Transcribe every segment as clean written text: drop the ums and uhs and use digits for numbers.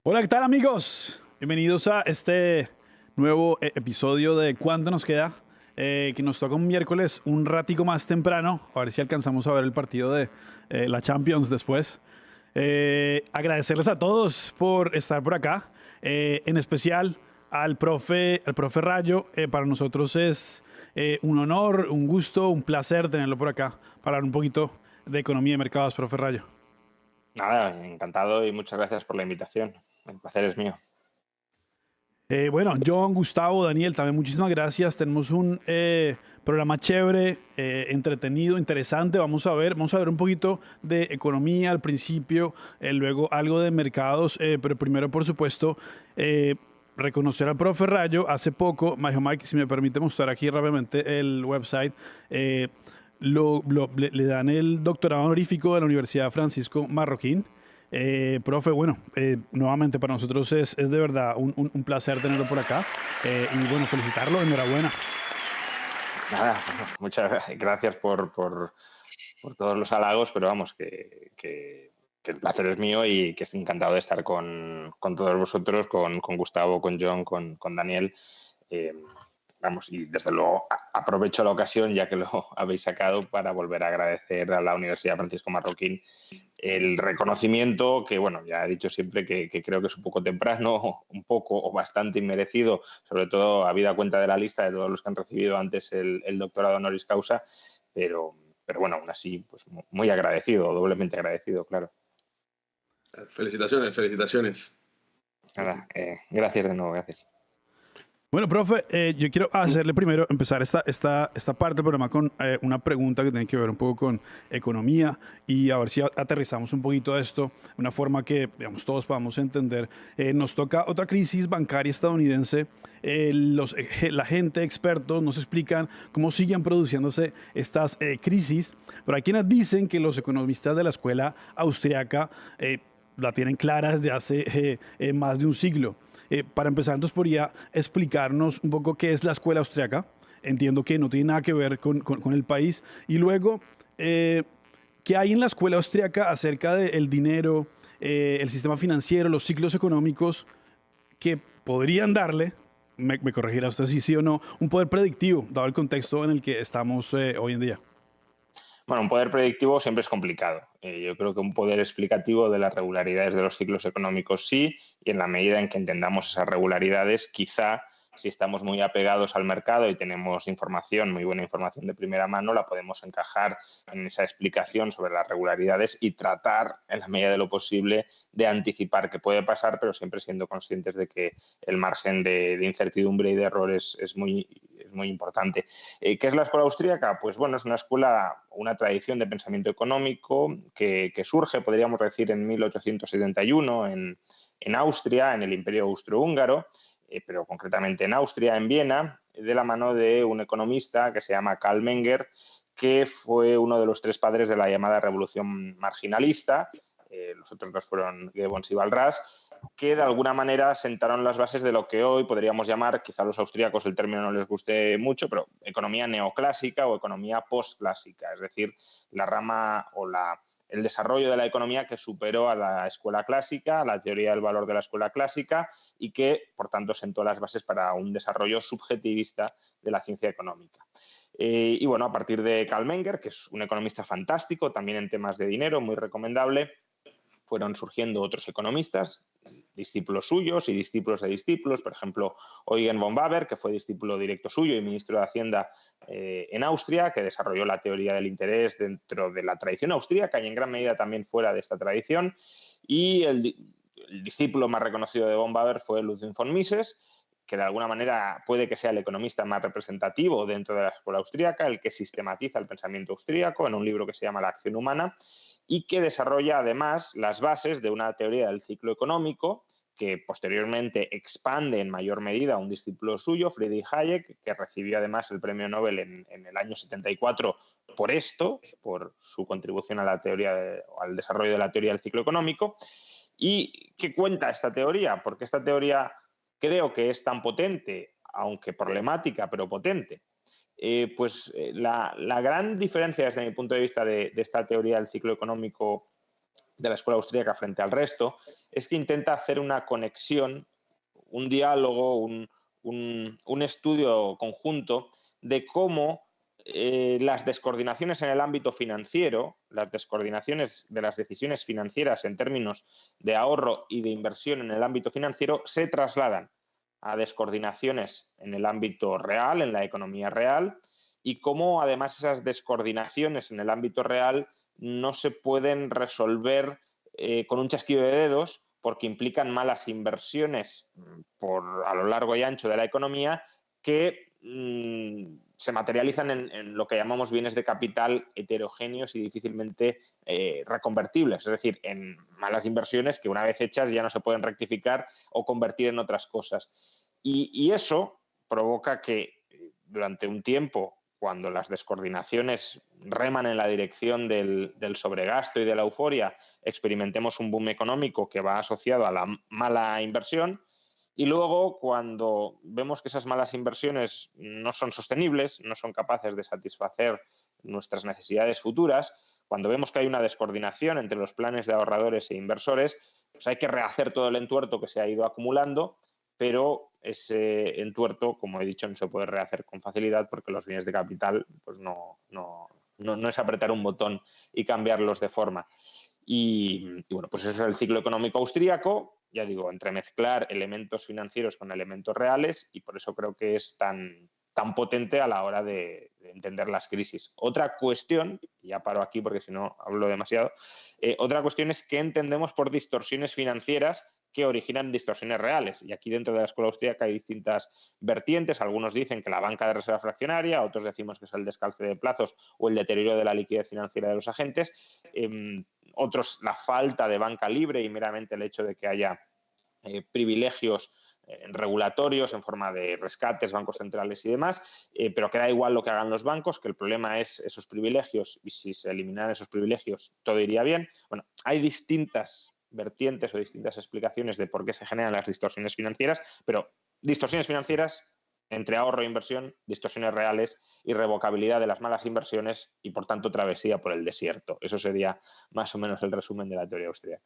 Hola, ¿qué tal amigos? Bienvenidos a este nuevo episodio de ¿Cuánto nos queda? Que nos toca un miércoles un ratico más temprano, a ver si alcanzamos a ver el partido de la Champions después. Agradecerles a todos por estar por acá, en especial al profe Rayo. Para nosotros es un honor, un gusto, un placer tenerlo por acá para hablar un poquito de economía y mercados, profe Rayo. Nada, encantado y muchas gracias por la invitación. El placer es mío. Bueno, John, Gustavo, Daniel, también muchísimas gracias. Tenemos un programa chévere, entretenido, interesante. Vamos a ver un poquito de economía al principio, luego algo de mercados, pero primero, por supuesto, reconocer al profe Rayo. Hace poco, Mike, si me permite mostrar aquí rápidamente el website, le dan el doctorado honorífico de la Universidad Francisco Marroquín. Profe, bueno, nuevamente para nosotros es de verdad un placer tenerlo por acá y bueno, felicitarlo, enhorabuena. Nada, muchas gracias por todos los halagos, pero vamos, que el placer es mío y que estoy encantado de estar con todos vosotros, con Gustavo, con John, con Daniel. Eh, Vamos, y desde luego aprovecho la ocasión, ya que lo habéis sacado, para volver a agradecer a la Universidad Francisco Marroquín el reconocimiento que, bueno, ya he dicho siempre que creo que es un poco temprano, un poco o bastante inmerecido, sobre todo habida cuenta de la lista de todos los que han recibido antes el doctorado honoris causa, pero, pero bueno, aún así, pues muy agradecido, doblemente agradecido, claro. Felicitaciones, felicitaciones. Nada, gracias de nuevo, gracias. Bueno, profe, yo quiero hacerle primero, empezar esta parte del programa con una pregunta que tiene que ver un poco con economía y a ver si aterrizamos un poquito esto de una forma que, digamos, todos podamos entender. Nos toca otra crisis bancaria estadounidense. La gente, expertos, nos explican cómo siguen produciéndose estas crisis, pero hay quienes dicen que los economistas de la escuela austriaca la tienen clara desde hace más de un siglo. Para empezar, entonces podría explicarnos un poco qué es la escuela austriaca. Entiendo que no tiene nada que ver con el país. Y luego, ¿qué hay en la escuela austriaca acerca del dinero, el sistema financiero, los ciclos económicos que podrían darle, me corregirá usted si sí o no, un poder predictivo, dado el contexto en el que estamos hoy en día? Bueno, un poder predictivo siempre es complicado. Yo creo que un poder explicativo de las regularidades de los ciclos económicos sí, y en la medida en que entendamos esas regularidades, quizá si estamos muy apegados al mercado y tenemos información, muy buena información de primera mano, la podemos encajar en esa explicación sobre las regularidades y tratar, en la medida de lo posible, de anticipar qué puede pasar, pero siempre siendo conscientes de que el margen de incertidumbre y de error es muy importante. ¿Qué es la escuela austríaca? Pues bueno, es una escuela, una tradición de pensamiento económico que surge, podríamos decir, en 1871 en Austria, en el Imperio Austrohúngaro, pero concretamente en Austria, en Viena, de la mano de un economista que se llama Karl Menger, que fue uno de los tres padres de la llamada revolución marginalista. Los otros dos fueron Goebbels y Walras, que de alguna manera sentaron las bases de lo que hoy podríamos llamar, quizá a los austríacos el término no les guste mucho, pero economía neoclásica o economía postclásica, es decir, la rama o el desarrollo de la economía que superó a la escuela clásica, a la teoría del valor de la escuela clásica y que, por tanto, sentó las bases para un desarrollo subjetivista de la ciencia económica. Y bueno, a partir de Karl Menger, que es un economista fantástico, también en temas de dinero, muy recomendable, fueron surgiendo otros economistas, discípulos suyos y discípulos de discípulos, por ejemplo, Eugen von Baber, que fue discípulo directo suyo y ministro de Hacienda en Austria, que desarrolló la teoría del interés dentro de la tradición austríaca y en gran medida también fuera de esta tradición. Y el discípulo más reconocido de von Baber fue Ludwig von Mises, que de alguna manera puede que sea el economista más representativo dentro de la escuela austríaca, el que sistematiza el pensamiento austríaco en un libro que se llama La acción humana, y que desarrolla además las bases de una teoría del ciclo económico que posteriormente expande en mayor medida a un discípulo suyo, Friedrich Hayek, que recibió además el premio Nobel en el año 74 por esto, por su contribución a la teoría al desarrollo de la teoría del ciclo económico. ¿Y qué cuenta esta teoría? Porque esta teoría creo que es tan potente, aunque problemática, pero potente. La gran diferencia desde mi punto de vista de esta teoría del ciclo económico de la escuela austríaca frente al resto, es que intenta hacer una conexión, un diálogo, un estudio conjunto de cómo las descoordinaciones en el ámbito financiero, las descoordinaciones de las decisiones financieras en términos de ahorro y de inversión en el ámbito financiero se trasladan a descoordinaciones en el ámbito real, en la economía real, y cómo además esas descoordinaciones en el ámbito real no se pueden resolver con un chasquido de dedos porque implican malas inversiones a lo largo y ancho de la economía que se materializan en lo que llamamos bienes de capital heterogéneos y difícilmente reconvertibles, es decir, en malas inversiones que una vez hechas ya no se pueden rectificar o convertir en otras cosas. Y eso provoca que durante un tiempo, cuando las descoordinaciones reman en la dirección del sobregasto y de la euforia, experimentemos un boom económico que va asociado a la mala inversión. Y luego, cuando vemos que esas malas inversiones no son sostenibles, no son capaces de satisfacer nuestras necesidades futuras, cuando vemos que hay una descoordinación entre los planes de ahorradores e inversores, pues hay que rehacer todo el entuerto que se ha ido acumulando, pero ese entuerto, como he dicho, no se puede rehacer con facilidad porque los bienes de capital pues no es apretar un botón y cambiarlos de forma. Y bueno, pues eso es el ciclo económico austríaco, ya digo, entremezclar elementos financieros con elementos reales, y por eso creo que es tan potente a la hora de entender las crisis. Otra cuestión, y ya paro aquí porque si no hablo demasiado, otra cuestión es qué entendemos por distorsiones financieras que originan distorsiones reales. Y aquí dentro de la escuela austríaca hay distintas vertientes. Algunos dicen que la banca de reserva fraccionaria, otros decimos que es el descalce de plazos o el deterioro de la liquidez financiera de los agentes. Otros, la falta de banca libre y meramente el hecho de que haya privilegios regulatorios en forma de rescates, bancos centrales y demás, pero que da igual lo que hagan los bancos, que el problema es esos privilegios y si se eliminan esos privilegios todo iría bien. Bueno, hay distintas vertientes o distintas explicaciones de por qué se generan las distorsiones financieras, pero distorsiones financieras entre ahorro e inversión, distorsiones reales, irrevocabilidad de las malas inversiones y, por tanto, travesía por el desierto. Eso sería más o menos el resumen de la teoría austríaca.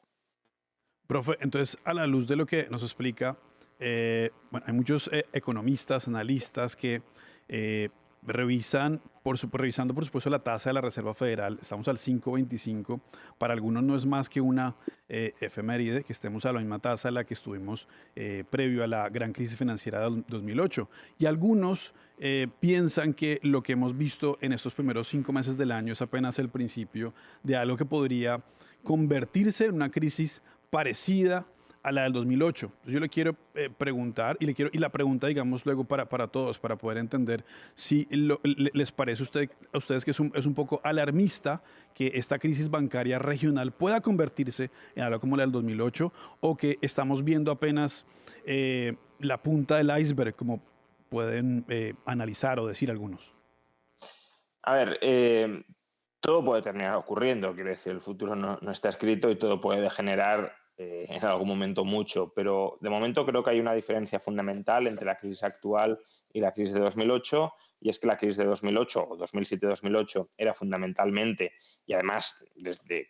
Profe, entonces, a la luz de lo que nos explica, bueno, hay muchos economistas, analistas que eh, revisando por supuesto la tasa de la Reserva Federal, estamos al 5.25, para algunos no es más que una efeméride que estemos a la misma tasa a la que estuvimos previo a la gran crisis financiera del 2008. Y algunos piensan que lo que hemos visto en estos primeros 5 meses del año es apenas el principio de algo que podría convertirse en una crisis parecida a la del 2008. Entonces yo le quiero preguntar y la pregunta, digamos, luego para todos, para poder entender si les parece a ustedes que es un poco alarmista que esta crisis bancaria regional pueda convertirse en algo como la del 2008 o que estamos viendo apenas la punta del iceberg, como pueden analizar o decir algunos. A ver, todo puede terminar ocurriendo, quiero decir, el futuro no está escrito y todo puede degenerar en algún momento mucho, pero de momento creo que hay una diferencia fundamental entre la crisis actual y la crisis de 2008, y es que la crisis de 2008 o 2007-2008 era fundamentalmente, y además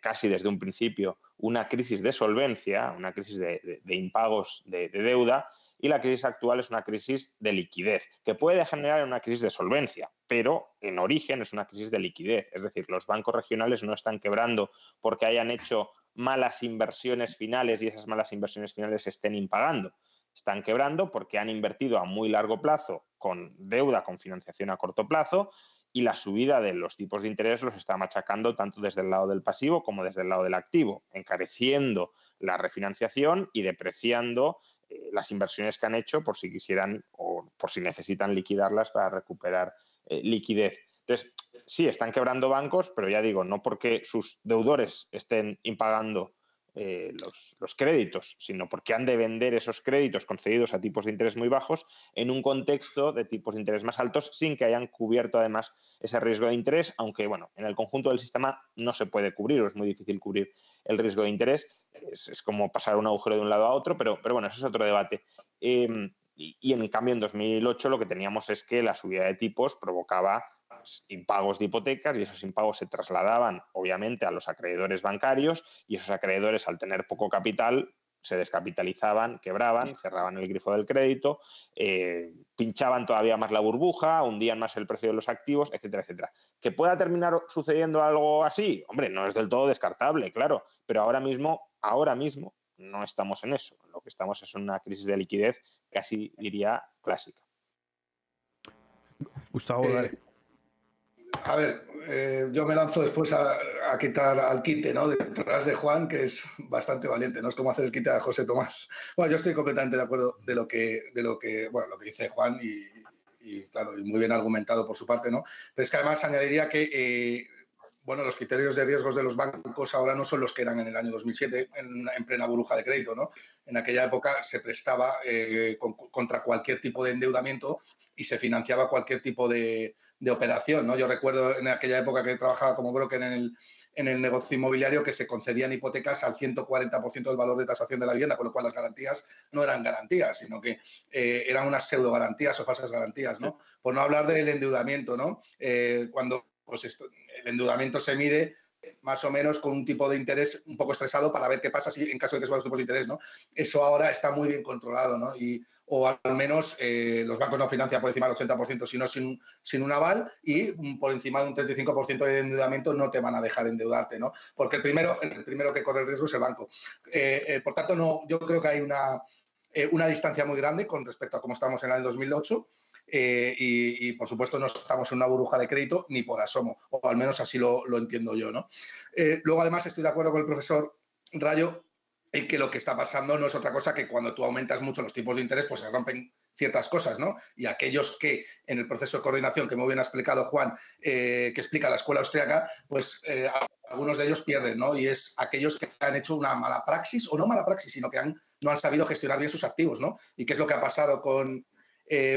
casi desde un principio, una crisis de solvencia, una crisis de impagos de deuda, y la crisis actual es una crisis de liquidez, que puede generar una crisis de solvencia, pero en origen es una crisis de liquidez. Es decir, los bancos regionales no están quebrando porque hayan hecho malas inversiones finales y esas malas inversiones finales se estén impagando. Están quebrando porque han invertido a muy largo plazo con deuda, con financiación a corto plazo, y la subida de los tipos de interés los está machacando tanto desde el lado del pasivo como desde el lado del activo, encareciendo la refinanciación y depreciando las inversiones que han hecho por si quisieran o por si necesitan liquidarlas para recuperar liquidez. Entonces, sí, están quebrando bancos, pero ya digo, no porque sus deudores estén impagando los créditos, sino porque han de vender esos créditos concedidos a tipos de interés muy bajos en un contexto de tipos de interés más altos sin que hayan cubierto además ese riesgo de interés, aunque bueno, en el conjunto del sistema no se puede cubrir o es muy difícil cubrir el riesgo de interés. Es como pasar un agujero de un lado a otro, pero bueno, eso es otro debate. Y en cambio en 2008 lo que teníamos es que la subida de tipos provocaba pues, impagos de hipotecas, y esos impagos se trasladaban obviamente a los acreedores bancarios, y esos acreedores, al tener poco capital, se descapitalizaban, quebraban, cerraban el grifo del crédito, pinchaban todavía más la burbuja, hundían más el precio de los activos, etcétera, etcétera. ¿Que pueda terminar sucediendo algo así? Hombre, no es del todo descartable, claro, pero ahora mismo no estamos en eso. Lo que estamos es en una crisis de liquidez casi diría clásica. Gustavo, dale. A ver, yo me lanzo después a quitar al quite, ¿no? Detrás de Juan, que es bastante valiente, no es como hacer el quite a José Tomás. Bueno, yo estoy completamente de acuerdo de lo que dice Juan y claro, y muy bien argumentado por su parte, ¿no? Pero es que además añadiría que los criterios de riesgos de los bancos ahora no son los que eran en el año 2007, en plena burbuja de crédito, ¿no? En aquella época se prestaba contra cualquier tipo de endeudamiento y se financiaba cualquier tipo de operación, ¿no? Yo recuerdo en aquella época que trabajaba como broker en el negocio inmobiliario que se concedían hipotecas al 140% del valor de tasación de la vivienda, con lo cual las garantías no eran garantías, sino que eran unas pseudo garantías o falsas garantías, ¿no? Por no hablar del endeudamiento, ¿no? Cuando el endeudamiento se mide más o menos con un tipo de interés un poco estresado para ver qué pasa si en caso de que suban los tipos de interés, ¿no? Eso ahora está muy bien controlado, ¿no? O al menos los bancos no financian por encima del 80%, sino sin un aval, y por encima de un 35% de endeudamiento no te van a dejar endeudarte, ¿no? Porque el primero que corre el riesgo es el banco. Por tanto, yo creo que hay una distancia muy grande con respecto a cómo estamos en el año 2008. Y por supuesto no estamos en una burbuja de crédito ni por asomo, o al menos así lo entiendo yo, ¿no? Luego, además, estoy de acuerdo con el profesor Rayo en que lo que está pasando no es otra cosa que cuando tú aumentas mucho los tipos de interés, pues se rompen ciertas cosas, ¿no? Y aquellos que en el proceso de coordinación que muy bien ha explicado Juan, que explica la escuela austríaca, pues algunos de ellos pierden, ¿no? Y es aquellos que han hecho una mala praxis, o no mala praxis, sino que no han sabido gestionar bien sus activos, ¿no? Y qué es lo que ha pasado con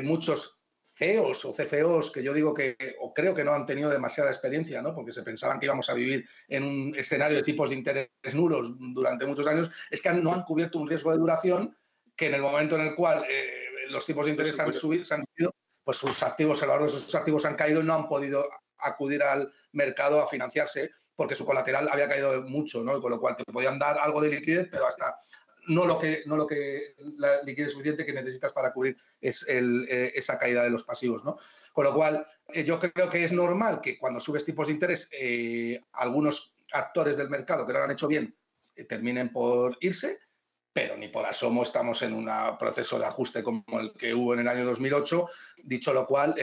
muchos CEOs o CFOs que yo digo o creo que no han tenido demasiada experiencia, ¿no? Porque se pensaban que íbamos a vivir en un escenario de tipos de interés nulos durante muchos años, es que no han cubierto un riesgo de duración que en el momento en el cual los tipos de interés han subido, pues sus activos, el valor de sus activos han caído y no han podido acudir al mercado a financiarse porque su colateral había caído mucho, ¿no? Con lo cual te podían dar algo de liquidez, pero hasta no lo que la liquidez suficiente que necesitas para cubrir esa caída de los pasivos, ¿no? Con lo cual, yo creo que es normal que cuando subes tipos de interés, algunos actores del mercado que lo han hecho bien terminen por irse, pero ni por asomo estamos en un proceso de ajuste como el que hubo en el año 2008. Dicho lo cual,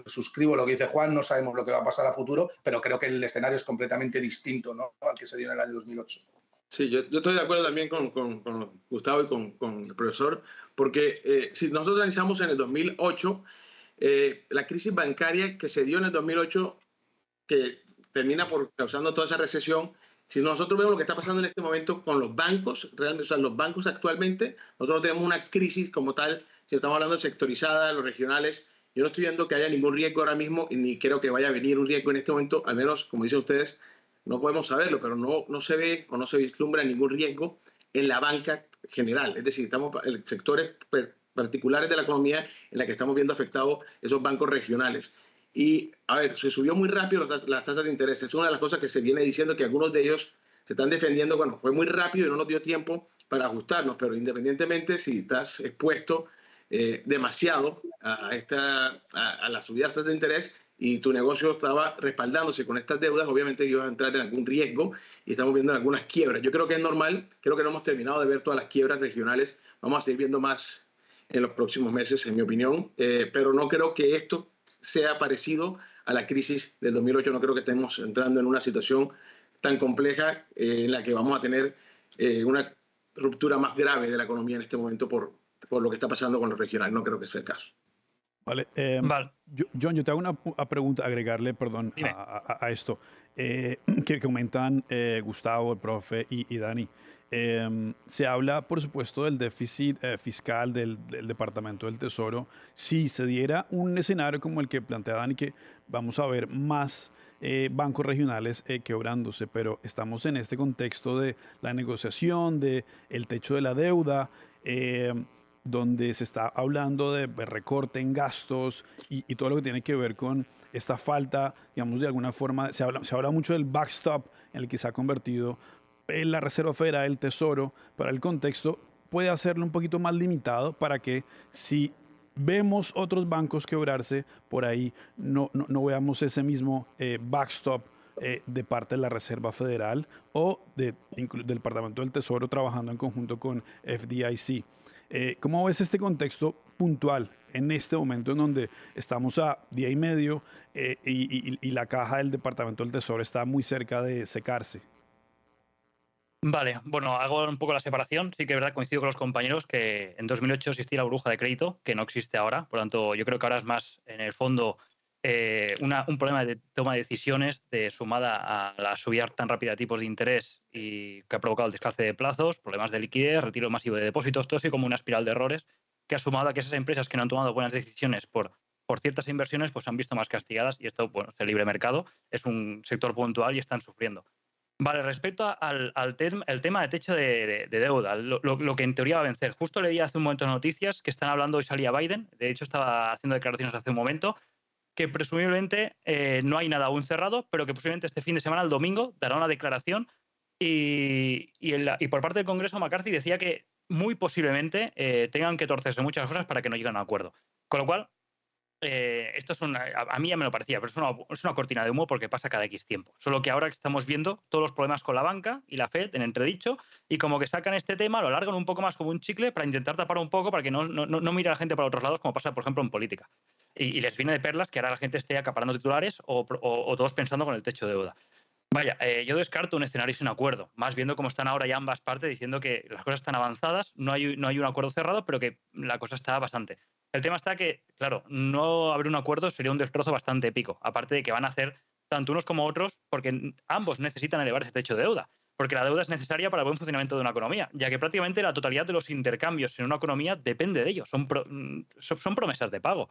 suscribo lo que dice Juan, no sabemos lo que va a pasar a futuro, pero creo que el escenario es completamente distinto, ¿no?, al que se dio en el año 2008. Sí, yo estoy de acuerdo también con Gustavo y con el profesor, porque si nosotros analizamos en el 2008, la crisis bancaria que se dio en el 2008, que termina por causando toda esa recesión, si nosotros vemos lo que está pasando en este momento con los bancos, realmente, o sea, los bancos actualmente, nosotros tenemos una crisis como tal, si estamos hablando de sectorizada, los regionales, yo no estoy viendo que haya ningún riesgo ahora mismo, y ni creo que vaya a venir un riesgo en este momento, al menos, como dicen ustedes, no podemos saberlo, pero no se ve o no se vislumbra ningún riesgo en la banca general. Es decir, estamos en sectores particulares de la economía en la que estamos viendo afectados esos bancos regionales. Y, a ver, se subió muy rápido las tasas de interés. Es una de las cosas que se viene diciendo, que algunos de ellos se están defendiendo. Bueno, fue muy rápido y no nos dio tiempo para ajustarnos, pero independientemente, si estás expuesto demasiado a la subida de tasas de interés, y tu negocio estaba respaldándose con estas deudas, obviamente ibas a entrar en algún riesgo y estamos viendo algunas quiebras. Yo creo que es normal, creo que no hemos terminado de ver todas las quiebras regionales, vamos a seguir viendo más en los próximos meses, en mi opinión, pero no creo que esto sea parecido a la crisis del 2008, no creo que estemos entrando en una situación tan compleja en la que vamos a tener una ruptura más grave de la economía en este momento por lo que está pasando con los regionales, no creo que sea el caso. Vale, John, yo te hago una pregunta, agregarle, perdón, a esto, que comentan Gustavo, el profe y Dani. Se habla, por supuesto, del déficit fiscal del Departamento del Tesoro. Si se diera un escenario como el que plantea Dani, que vamos a ver más bancos regionales quebrándose, pero estamos en este contexto de la negociación, del techo de la deuda. donde se está hablando de recorte en gastos y todo lo que tiene que ver con esta falta, digamos, de alguna forma, se habla mucho del backstop en el que se ha convertido en la Reserva Federal, el Tesoro, para el contexto, puede hacerlo un poquito más limitado para que si vemos otros bancos quebrarse, por ahí no veamos ese mismo backstop de parte de la Reserva Federal o del Departamento del Tesoro trabajando en conjunto con FDIC. ¿Cómo ves este contexto puntual en este momento en donde estamos a día y medio y la caja del Departamento del Tesoro está muy cerca de secarse? Vale, bueno, hago un poco la separación. Sí que es verdad, coincido con los compañeros que en 2008 existía la burbuja de crédito, que no existe ahora. Por lo tanto, yo creo que ahora es más, en el fondo, un problema de toma de decisiones sumada a la subida tan rápida de tipos de interés y que ha provocado el descalce de plazos, problemas de liquidez, retiro masivo de depósitos, todo así como una espiral de errores que ha sumado a que esas empresas que no han tomado buenas decisiones por ciertas inversiones pues se han visto más castigadas y esto, bueno, es el libre mercado, es un sector puntual y están sufriendo. Vale, respecto el tema de techo de deuda, lo que en teoría va a vencer. Justo leí hace un momento noticias que están hablando, hoy salía Biden, de hecho estaba haciendo declaraciones hace un momento, que presumiblemente no hay nada aún cerrado, pero que posiblemente este fin de semana, el domingo, dará una declaración y por parte del Congreso McCarthy decía que muy posiblemente tengan que torcerse muchas cosas para que no lleguen a un acuerdo. Con lo cual, esto es a mí ya me lo parecía, pero es una cortina de humo porque pasa cada X tiempo. Solo que ahora que estamos viendo todos los problemas con la banca y la Fed en entredicho y como que sacan este tema, lo alargan un poco más como un chicle para intentar tapar un poco para que no mire a la gente para otros lados como pasa, por ejemplo, en política. Y les viene de perlas que ahora la gente esté acaparando titulares o todos pensando con el techo de deuda. Vaya, yo descarto un escenario sin acuerdo, más viendo cómo están ahora ya ambas partes diciendo que las cosas están avanzadas, no hay un acuerdo cerrado, pero que la cosa está bastante. El tema está que, claro, no haber un acuerdo sería un destrozo bastante épico, aparte de que van a hacer tanto unos como otros, porque ambos necesitan elevar ese techo de deuda, porque la deuda es necesaria para el buen funcionamiento de una economía, ya que prácticamente la totalidad de los intercambios en una economía depende de ello, son promesas de pago.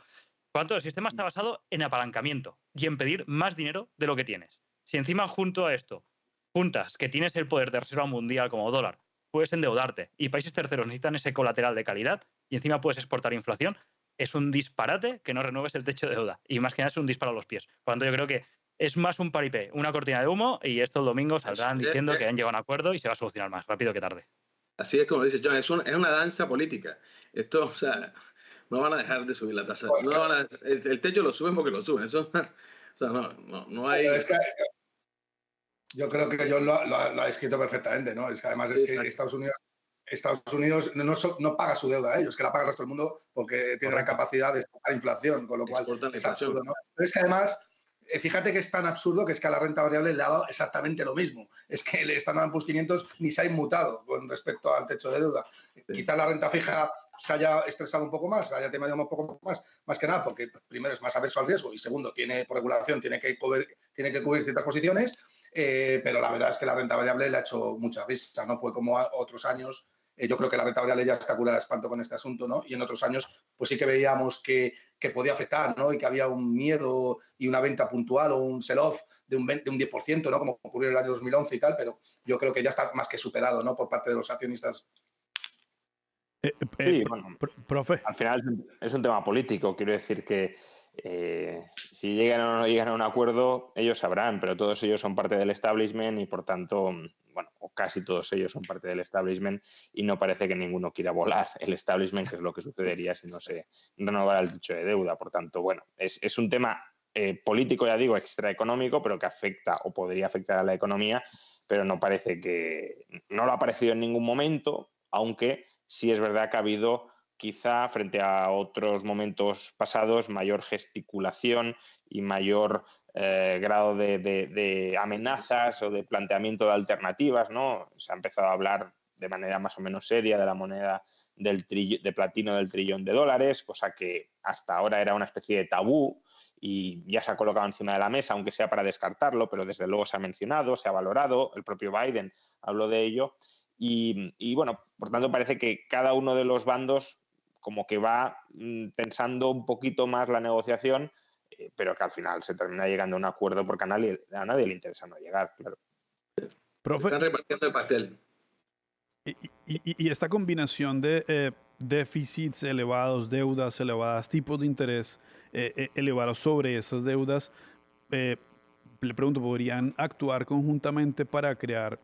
Por lo tanto, el sistema está basado en apalancamiento y en pedir más dinero de lo que tienes. Si encima junto a esto juntas que tienes el poder de reserva mundial como dólar, puedes endeudarte y países terceros necesitan ese colateral de calidad y encima puedes exportar inflación, es un disparate que no renueves el techo de deuda y más que nada es un disparo a los pies. Por lo tanto, yo creo que es más un paripé, una cortina de humo y esto el domingo saldrán diciendo que han llegado a un acuerdo y se va a solucionar más rápido que tarde. Así es como dice John, es una danza política. Esto, o sea, no van a dejar de subir la tasa. No el techo lo suben porque lo suben. Eso, o sea, no hay... Es que yo creo que John lo ha escrito perfectamente, ¿no? Es que además es que Estados Unidos no paga su deuda a ellos, que la paga el resto del mundo porque tiene la capacidad de exportar inflación, con lo cual es absurdo, ¿no? Pero es que además, fíjate que es tan absurdo que es que a la renta variable le ha dado exactamente lo mismo. Es que el Standard & Poor's 500 ni se ha inmutado con respecto al techo de deuda. Sí. Quizá la renta fija se haya estresado un poco más, haya temado un poco más que nada, porque primero es más averso al riesgo y segundo, por regulación, tiene que cubrir ciertas posiciones. Pero la verdad es que la renta variable le ha hecho mucha risa, no fue como otros años. Yo creo que la renta variable ya está curada de espanto con este asunto, ¿no? Y en otros años, pues sí que veíamos que podía afectar, ¿no? Y que había un miedo y una venta puntual o un sell-off de un 10%, ¿no? Como ocurrió en el año 2011 y tal, pero yo creo que ya está más que superado, ¿no? Por parte de los accionistas. Sí, bueno, profe. Al final es un tema político, quiero decir que si llegan o no llegan a un acuerdo, ellos sabrán, pero todos ellos son parte del establishment y por tanto, bueno, o casi todos ellos son parte del establishment y no parece que ninguno quiera volar el establishment, que es lo que sucedería si no se renovara el techo de deuda. Por tanto, bueno, es un tema político, ya digo, extraeconómico, pero que afecta o podría afectar a la economía, pero no lo ha parecido en ningún momento, aunque sí es verdad que ha habido quizá frente a otros momentos pasados mayor gesticulación y mayor grado de amenazas o de planteamiento de alternativas, ¿no? Se ha empezado a hablar de manera más o menos seria de la moneda de platino del $1 trillón, cosa que hasta ahora era una especie de tabú y ya se ha colocado encima de la mesa, aunque sea para descartarlo, pero desde luego se ha mencionado, se ha valorado, el propio Biden habló de ello. Y bueno, por tanto parece que cada uno de los bandos como que va tensando un poquito más la negociación, pero que al final se termina llegando a un acuerdo porque a nadie le interesa no llegar, claro. Profe, están repartiendo el pastel. Y esta combinación de déficits elevados, deudas elevadas, tipos de interés elevados sobre esas deudas, eh, le pregunto, ¿podrían actuar conjuntamente para crear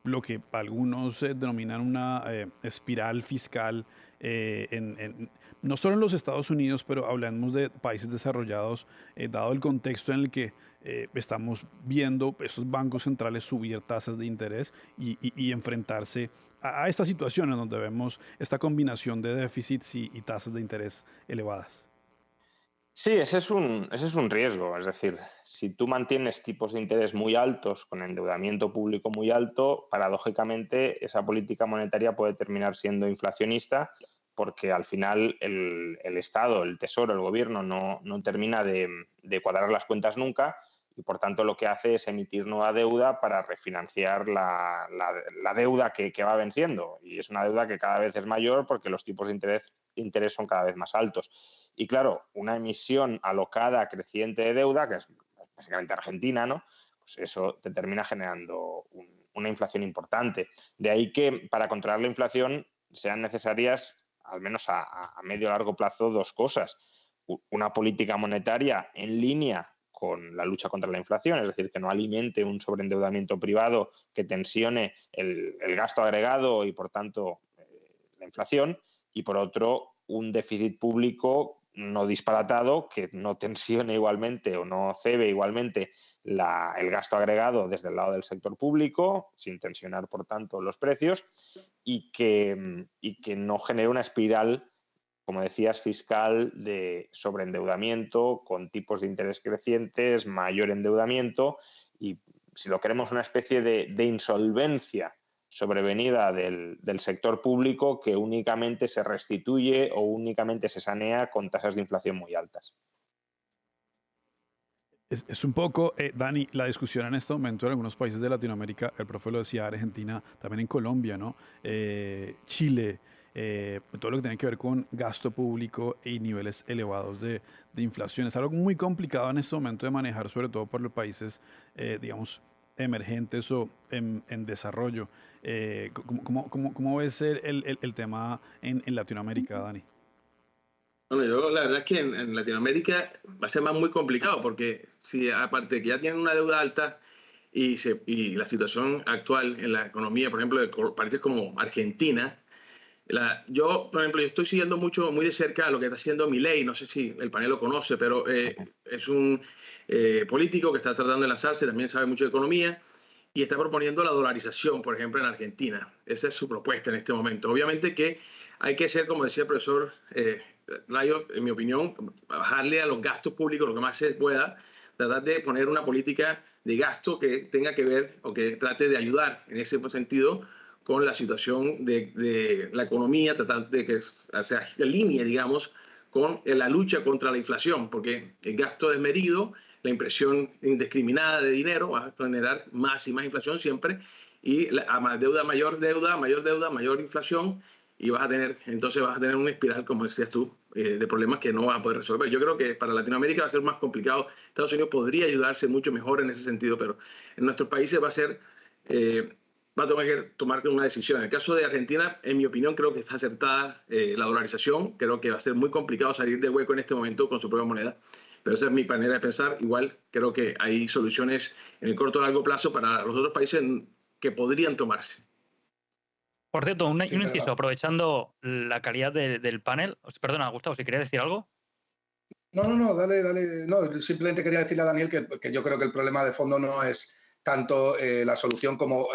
lo que algunos denominan una espiral fiscal no solo en los Estados Unidos, pero hablamos de países desarrollados, dado el contexto en el que estamos viendo esos bancos centrales subir tasas de interés y enfrentarse a esta situación en donde vemos esta combinación de déficits y tasas de interés elevadas? Sí, ese es un riesgo. Es decir, si tú mantienes tipos de interés muy altos con endeudamiento público muy alto, paradójicamente esa política monetaria puede terminar siendo inflacionista porque al final el Estado, el Tesoro, el Gobierno no termina de cuadrar las cuentas nunca y por tanto lo que hace es emitir nueva deuda para refinanciar la deuda que va venciendo. Y es una deuda que cada vez es mayor porque los tipos de interés son cada vez más altos. Y claro, una emisión alocada creciente de deuda, que es básicamente Argentina, ¿no? Pues eso te termina generando una inflación importante. De ahí que para controlar la inflación sean necesarias, al menos a medio o largo plazo, dos cosas. Una política monetaria en línea con la lucha contra la inflación, es decir, que no alimente un sobreendeudamiento privado que tensione el gasto agregado y, por tanto, la inflación. Y, por otro, un déficit público no disparatado que no tensione igualmente o no cebe igualmente el gasto agregado desde el lado del sector público, sin tensionar, por tanto, los precios, y que no genere una espiral, como decías, fiscal de sobreendeudamiento con tipos de interés crecientes, mayor endeudamiento y, si lo queremos, una especie de insolvencia sobrevenida del sector público que únicamente se restituye o únicamente se sanea con tasas de inflación muy altas. Es un poco, Dani, la discusión en este momento en algunos países de Latinoamérica, el profe lo decía, Argentina, también en Colombia, ¿no? Chile, todo lo que tiene que ver con gasto público y niveles elevados de inflación. Es algo muy complicado en este momento de manejar, sobre todo por los países, digamos, emergentes o en desarrollo. ¿Cómo ves el tema en Latinoamérica, Dani? Bueno, yo la verdad es que en Latinoamérica va a ser más muy complicado porque si aparte de que ya tienen una deuda alta y la situación actual en la economía, por ejemplo, de países como Argentina, por ejemplo, yo estoy siguiendo muy de cerca lo que está haciendo Milei, no sé si el panel lo conoce, pero es un político que está tratando de lanzarse, también sabe mucho de economía y está proponiendo la dolarización, por ejemplo, en Argentina. Esa es su propuesta en este momento. Obviamente que hay que ser, como decía el profesor Rayo, en mi opinión, bajarle a los gastos públicos lo que más se pueda, tratar de poner una política de gasto que tenga que ver o que trate de ayudar en ese sentido con la situación de la economía, tratar de que se alinee, digamos, con la lucha contra la inflación, porque el gasto desmedido, la impresión indiscriminada de dinero va a generar más y más inflación siempre, y a más deuda, mayor deuda, mayor deuda, mayor inflación, y entonces vas a tener una espiral, como decías tú, de problemas que no vas a poder resolver. Yo creo que para Latinoamérica va a ser más complicado. Estados Unidos podría ayudarse mucho mejor en ese sentido, pero en nuestros países va a tener que tomar una decisión. En el caso de Argentina, en mi opinión, creo que está acertada la dolarización. Creo que va a ser muy complicado salir del hueco en este momento con su propia moneda. Pero esa es mi manera de pensar. Igual creo que hay soluciones en el corto o largo plazo para los otros países que podrían tomarse. Por cierto, un inciso, aprovechando la calidad del panel. Perdona, Gustavo, si quería decir algo. No, dale. No, simplemente quería decirle a Daniel que yo creo que el problema de fondo no es tanto la solución como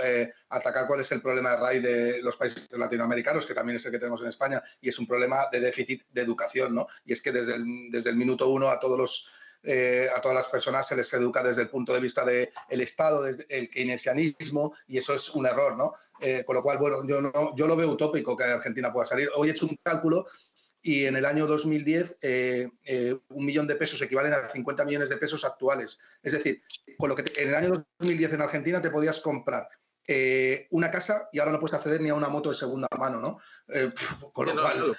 atacar cuál es el problema de raíz de los países latinoamericanos, que también es el que tenemos en España, y es un problema de déficit de educación, ¿no? Y es que desde el minuto uno a todas las personas se les educa desde el punto de vista del Estado, desde el keynesianismo, y eso es un error, ¿no? Con lo cual, bueno, yo lo veo utópico que Argentina pueda salir. Hoy he hecho un cálculo y en el año 2010 1 millón de pesos equivalen a 50 millones de pesos actuales. Es decir, con lo que en el año 2010 en Argentina te podías comprar una casa y ahora no puedes acceder ni a una moto de segunda mano, ¿no? Con lo cual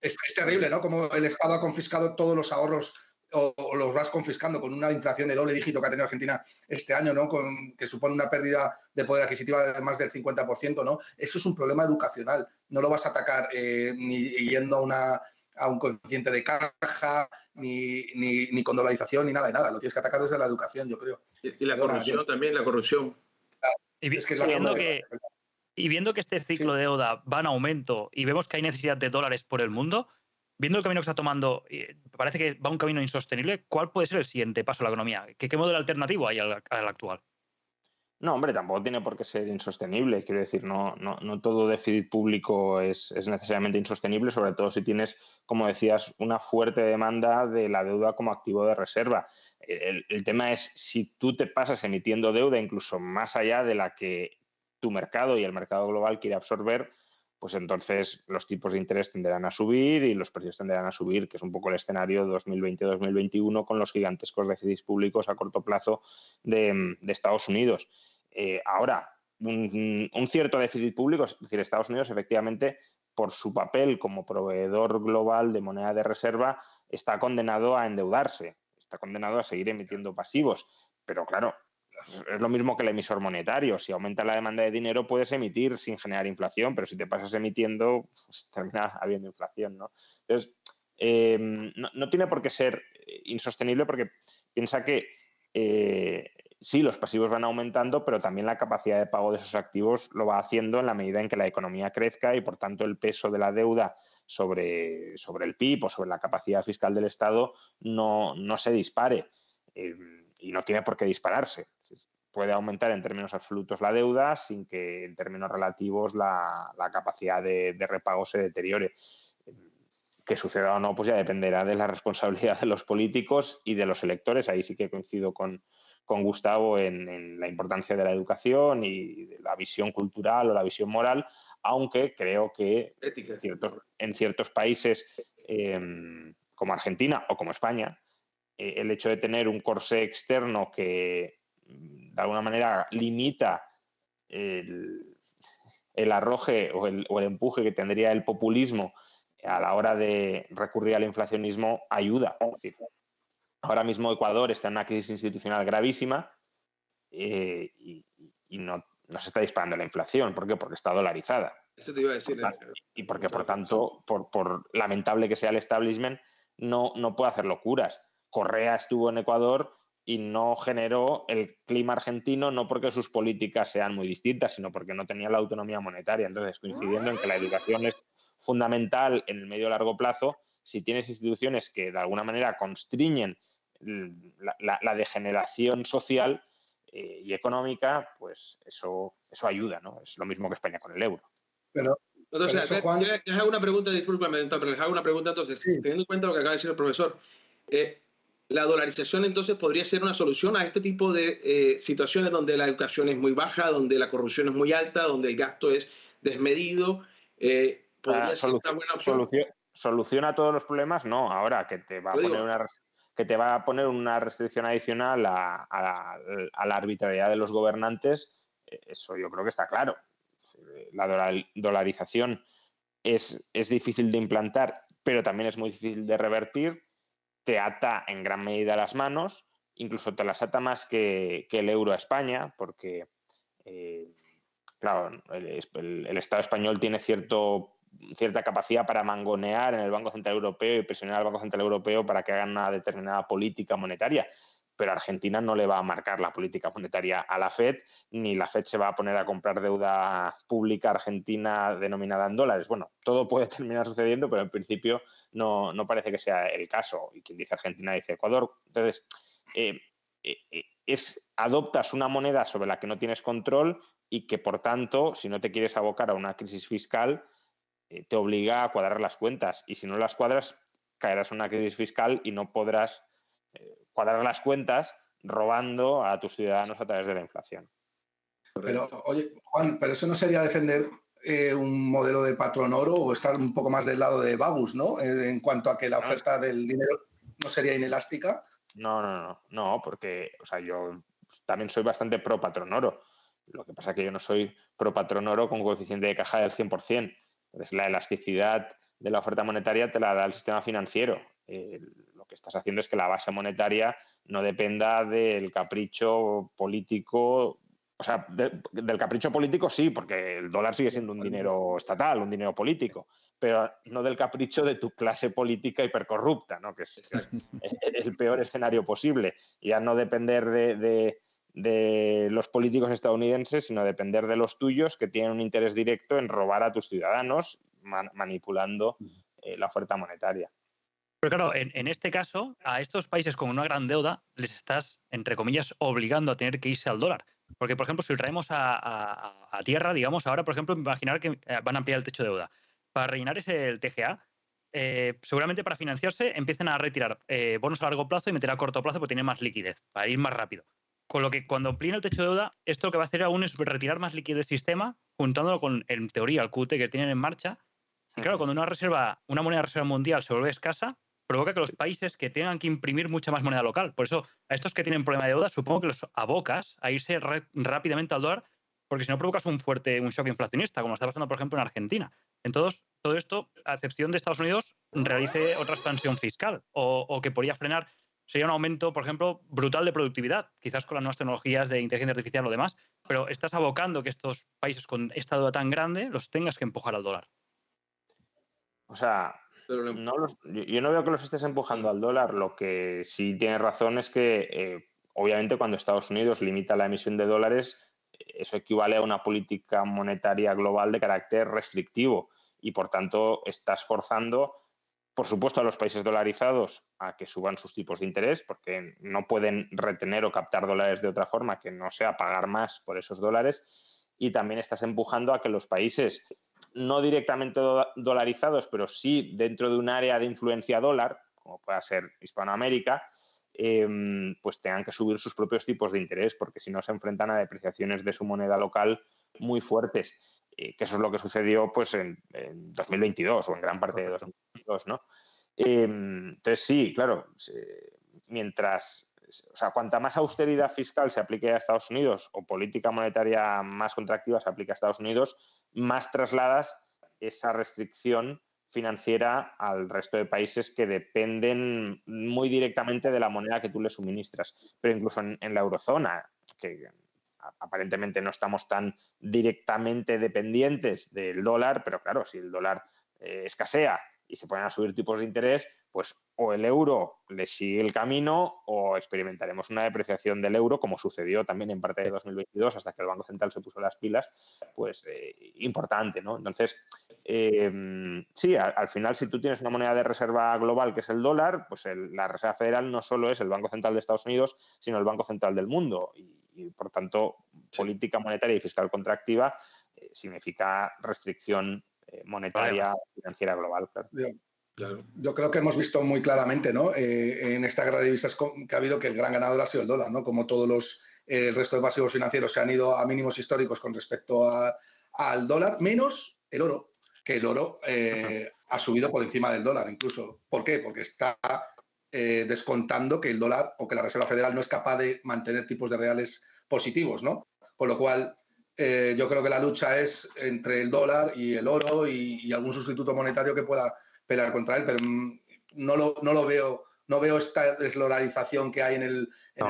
es terrible, ¿no? Como el Estado ha confiscado todos los ahorros o los vas confiscando con una inflación de doble dígito que ha tenido Argentina este año, ¿no? Que supone una pérdida de poder adquisitivo de más del 50%, ¿no? Eso es un problema educacional. No lo vas a atacar ni yendo a un coeficiente de caja, ni con dolarización, ni nada de nada. Lo tienes que atacar desde la educación, yo creo. Y la corrupción también, la corrupción. Es que es la Y viendo que este ciclo de deuda va en aumento y vemos que hay necesidad de dólares por el mundo, viendo el camino que está tomando, parece que va un camino insostenible, ¿cuál puede ser el siguiente paso de la economía? ¿Qué modelo alternativo hay al actual? No, hombre, tampoco tiene por qué ser insostenible. Quiero decir, no todo déficit público es necesariamente insostenible, sobre todo si tienes, como decías, una fuerte demanda de la deuda como activo de reserva. El tema es si tú te pasas emitiendo deuda incluso más allá de la que tu mercado y el mercado global quiere absorber, pues entonces los tipos de interés tenderán a subir y los precios tenderán a subir, que es un poco el escenario 2020-2021 con los gigantescos déficits públicos a corto plazo de Estados Unidos. Ahora, un cierto déficit público, es decir, Estados Unidos efectivamente, por su papel como proveedor global de moneda de reserva, está condenado a endeudarse, está condenado a seguir emitiendo pasivos, pero claro, es lo mismo que el emisor monetario. Si aumenta la demanda de dinero, puedes emitir sin generar inflación, pero si te pasas emitiendo, pues termina habiendo inflación, ¿no? Entonces, no tiene por qué ser insostenible porque piensa que sí, los pasivos van aumentando, pero también la capacidad de pago de esos activos lo va haciendo en la medida en que la economía crezca y, por tanto, el peso de la deuda sobre el PIB o sobre la capacidad fiscal del Estado no se dispare. Y no tiene por qué dispararse. Puede aumentar en términos absolutos la deuda sin que en términos relativos la capacidad de repago se deteriore. Que suceda o no, pues ya dependerá de la responsabilidad de los políticos y de los electores. Ahí sí que coincido con Gustavo en la importancia de la educación y de la visión cultural o la visión moral, aunque creo que en ciertos países como Argentina o como España, el hecho de tener un corsé externo que de alguna manera limita el arroje o el empuje que tendría el populismo a la hora de recurrir al inflacionismo ayuda. Es decir, ahora mismo Ecuador está en una crisis institucional gravísima y no se está disparando la inflación. ¿Por qué? Porque está dolarizada. Eso te iba a decir. Y porque, por tanto, por lamentable que sea el establishment, no puede hacer locuras. Correa estuvo en Ecuador y no generó el clima argentino, no porque sus políticas sean muy distintas, sino porque no tenía la autonomía monetaria. Entonces, coincidiendo en que la educación es fundamental en el medio y largo plazo, si tienes instituciones que de alguna manera constriñen la degeneración social y económica, pues eso ayuda, ¿no? Es lo mismo que España con el euro. Pero entonces, Juan, les hago una pregunta, discúlpame, pero les hago una pregunta entonces, sí. Teniendo en cuenta lo que acaba de decir el profesor, ¿la dolarización entonces podría ser una solución a este tipo de situaciones donde la educación es muy baja, donde la corrupción es muy alta, donde el gasto es desmedido? ¿Podría ser una buena opción? ¿Soluciona todos los problemas? No, ahora que te va a poner una restricción adicional a la arbitrariedad de los gobernantes, eso yo creo que está claro. La dolarización es difícil de implantar, pero también es muy difícil de revertir. Te ata en gran medida las manos, incluso te las ata más que el euro a España, porque, claro, el Estado español tiene cierta capacidad para mangonear en el Banco Central Europeo y presionar al Banco Central Europeo para que hagan una determinada política monetaria. Pero Argentina no le va a marcar la política monetaria a la FED, ni la FED se va a poner a comprar deuda pública argentina denominada en dólares. Bueno, todo puede terminar sucediendo, pero en principio no parece que sea el caso. Y quien dice Argentina dice Ecuador. Entonces, adoptas una moneda sobre la que no tienes control y que, por tanto, si no te quieres abocar a una crisis fiscal, te obliga a cuadrar las cuentas. Y si no las cuadras, caerás en una crisis fiscal y no podrás cuadrar las cuentas robando a tus ciudadanos a través de la inflación. Pero, oye, Juan, ¿pero eso no sería defender un modelo de patrón oro o estar un poco más del lado de Babus, ¿no? En cuanto a que la oferta del dinero no sería inelástica. No, porque, o sea, yo también soy bastante pro patrón oro. Lo que pasa es que yo no soy pro patrón oro con coeficiente de caja del 100%. Entonces, la elasticidad de la oferta monetaria te la da el sistema financiero. Lo que estás haciendo es que la base monetaria no dependa del capricho político. O sea, del capricho político sí, porque el dólar sigue siendo un dinero estatal, un dinero político, pero no del capricho de tu clase política hipercorrupta, ¿no? Que es el peor escenario posible. Ya no depender de los políticos estadounidenses, sino depender de los tuyos, que tienen un interés directo en robar a tus ciudadanos, manipulando la oferta monetaria. Pero claro, en este caso, a estos países con una gran deuda les estás, entre comillas, obligando a tener que irse al dólar. Porque, por ejemplo, si lo traemos a tierra, digamos, ahora, por ejemplo, imaginar que van a ampliar el techo de deuda. Para rellenar el TGA, seguramente para financiarse empiecen a retirar bonos a largo plazo y meter a corto plazo porque tienen más liquidez, para ir más rápido. Con lo que cuando amplíen el techo de deuda, esto lo que va a hacer aún es retirar más liquidez del sistema, juntándolo con, en teoría, el QT que tienen en marcha. Y claro, cuando una moneda de reserva mundial se vuelve escasa, provoca que los países que tengan que imprimir mucha más moneda local. Por eso, a estos que tienen problema de deuda, supongo que los abocas a irse rápidamente al dólar, porque si no provocas un shock inflacionista, como está pasando, por ejemplo, en Argentina. Entonces, todo esto, a excepción de Estados Unidos, realice otra expansión fiscal o que podría frenar, sería un aumento, por ejemplo, brutal de productividad, quizás con las nuevas tecnologías de inteligencia artificial o demás, pero estás abocando que estos países con esta deuda tan grande los tengas que empujar al dólar. O sea, yo no veo que los estés empujando al dólar. Lo que sí tienes razón es que, obviamente, cuando Estados Unidos limita la emisión de dólares, eso equivale a una política monetaria global de carácter restrictivo y, por tanto, estás forzando, por supuesto, a los países dolarizados a que suban sus tipos de interés, porque no pueden retener o captar dólares de otra forma que no sea pagar más por esos dólares, y también estás empujando a que los países no directamente dolarizados, pero sí dentro de un área de influencia dólar, como pueda ser Hispanoamérica, pues tengan que subir sus propios tipos de interés, porque si no se enfrentan a depreciaciones de su moneda local muy fuertes, que eso es lo que sucedió pues en 2022 o en gran parte de 2022, ¿no? Entonces sí, claro, o sea, cuanta más austeridad fiscal se aplique a Estados Unidos o política monetaria más contractiva se aplique a Estados Unidos, más trasladas esa restricción financiera al resto de países que dependen muy directamente de la moneda que tú les suministras. Pero incluso en la eurozona, que aparentemente no estamos tan directamente dependientes del dólar, pero claro, si el dólar escasea y se ponen a subir tipos de interés, pues o el euro le sigue el camino o experimentaremos una depreciación del euro, como sucedió también en parte de 2022, hasta que el Banco Central se puso las pilas, pues importante, ¿no? Entonces, sí, al final, si tú tienes una moneda de reserva global que es el dólar, pues la Reserva Federal no solo es el Banco Central de Estados Unidos, sino el Banco Central del mundo. Y por tanto, política monetaria y fiscal contractiva significa restricción monetaria financiera global, claro. Claro. Yo creo que hemos visto muy claramente, ¿no? En esta guerra de divisas que ha habido, que el gran ganador ha sido el dólar, ¿no? Como todos el resto de pasivos financieros se han ido a mínimos históricos con respecto al dólar, menos el oro, que el oro ha subido por encima del dólar incluso. ¿Por qué? Porque está descontando que el dólar o que la Reserva Federal no es capaz de mantener tipos de reales positivos, ¿no? Con lo cual, yo creo que la lucha es entre el dólar y el oro y algún sustituto monetario que pueda pelear contra él, pero no lo veo, no veo esta desdolarización que hay en el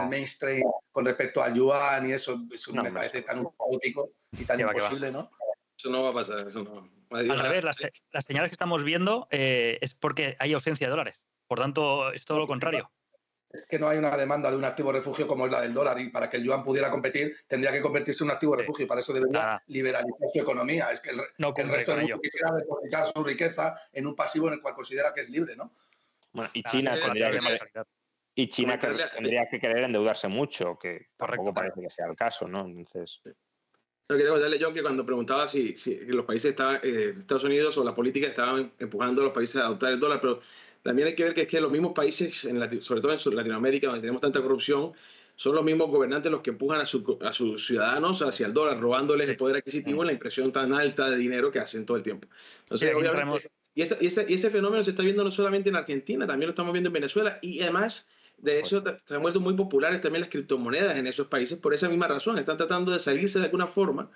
mainstream con respecto al yuan y eso me parece tan caótico y tan imposible, ¿no? Eso no va a pasar. Eso no. Al revés, las señales que estamos viendo es porque hay ausencia de dólares. Por tanto, es todo lo contrario. Es que no hay una demanda de un activo refugio como es la del dólar, y para que el yuan pudiera competir tendría que convertirse en un activo refugio, y para eso debería liberalizar su economía. Es que el resto del mundo quisiera depositar su riqueza en un pasivo en el cual considera que es libre, ¿no? Bueno, y China tendría que querer endeudarse mucho, que tampoco parece que sea el caso, ¿no? Entonces... Yo quería contarle, John, que cuando preguntaba si los países estaban, Estados Unidos o la política estaban empujando a los países a adoptar el dólar, pero también hay que ver que es que los mismos países, sobre todo en Latinoamérica, donde tenemos tanta corrupción, son los mismos gobernantes los que empujan a sus ciudadanos hacia el dólar, robándoles el poder adquisitivo en la impresión tan alta de dinero que hacen todo el tiempo. Entonces, obviamente, y ese fenómeno se está viendo no solamente en Argentina, también lo estamos viendo en Venezuela, y además de eso se han vuelto muy populares también las criptomonedas en esos países por esa misma razón. Están tratando de salirse de alguna forma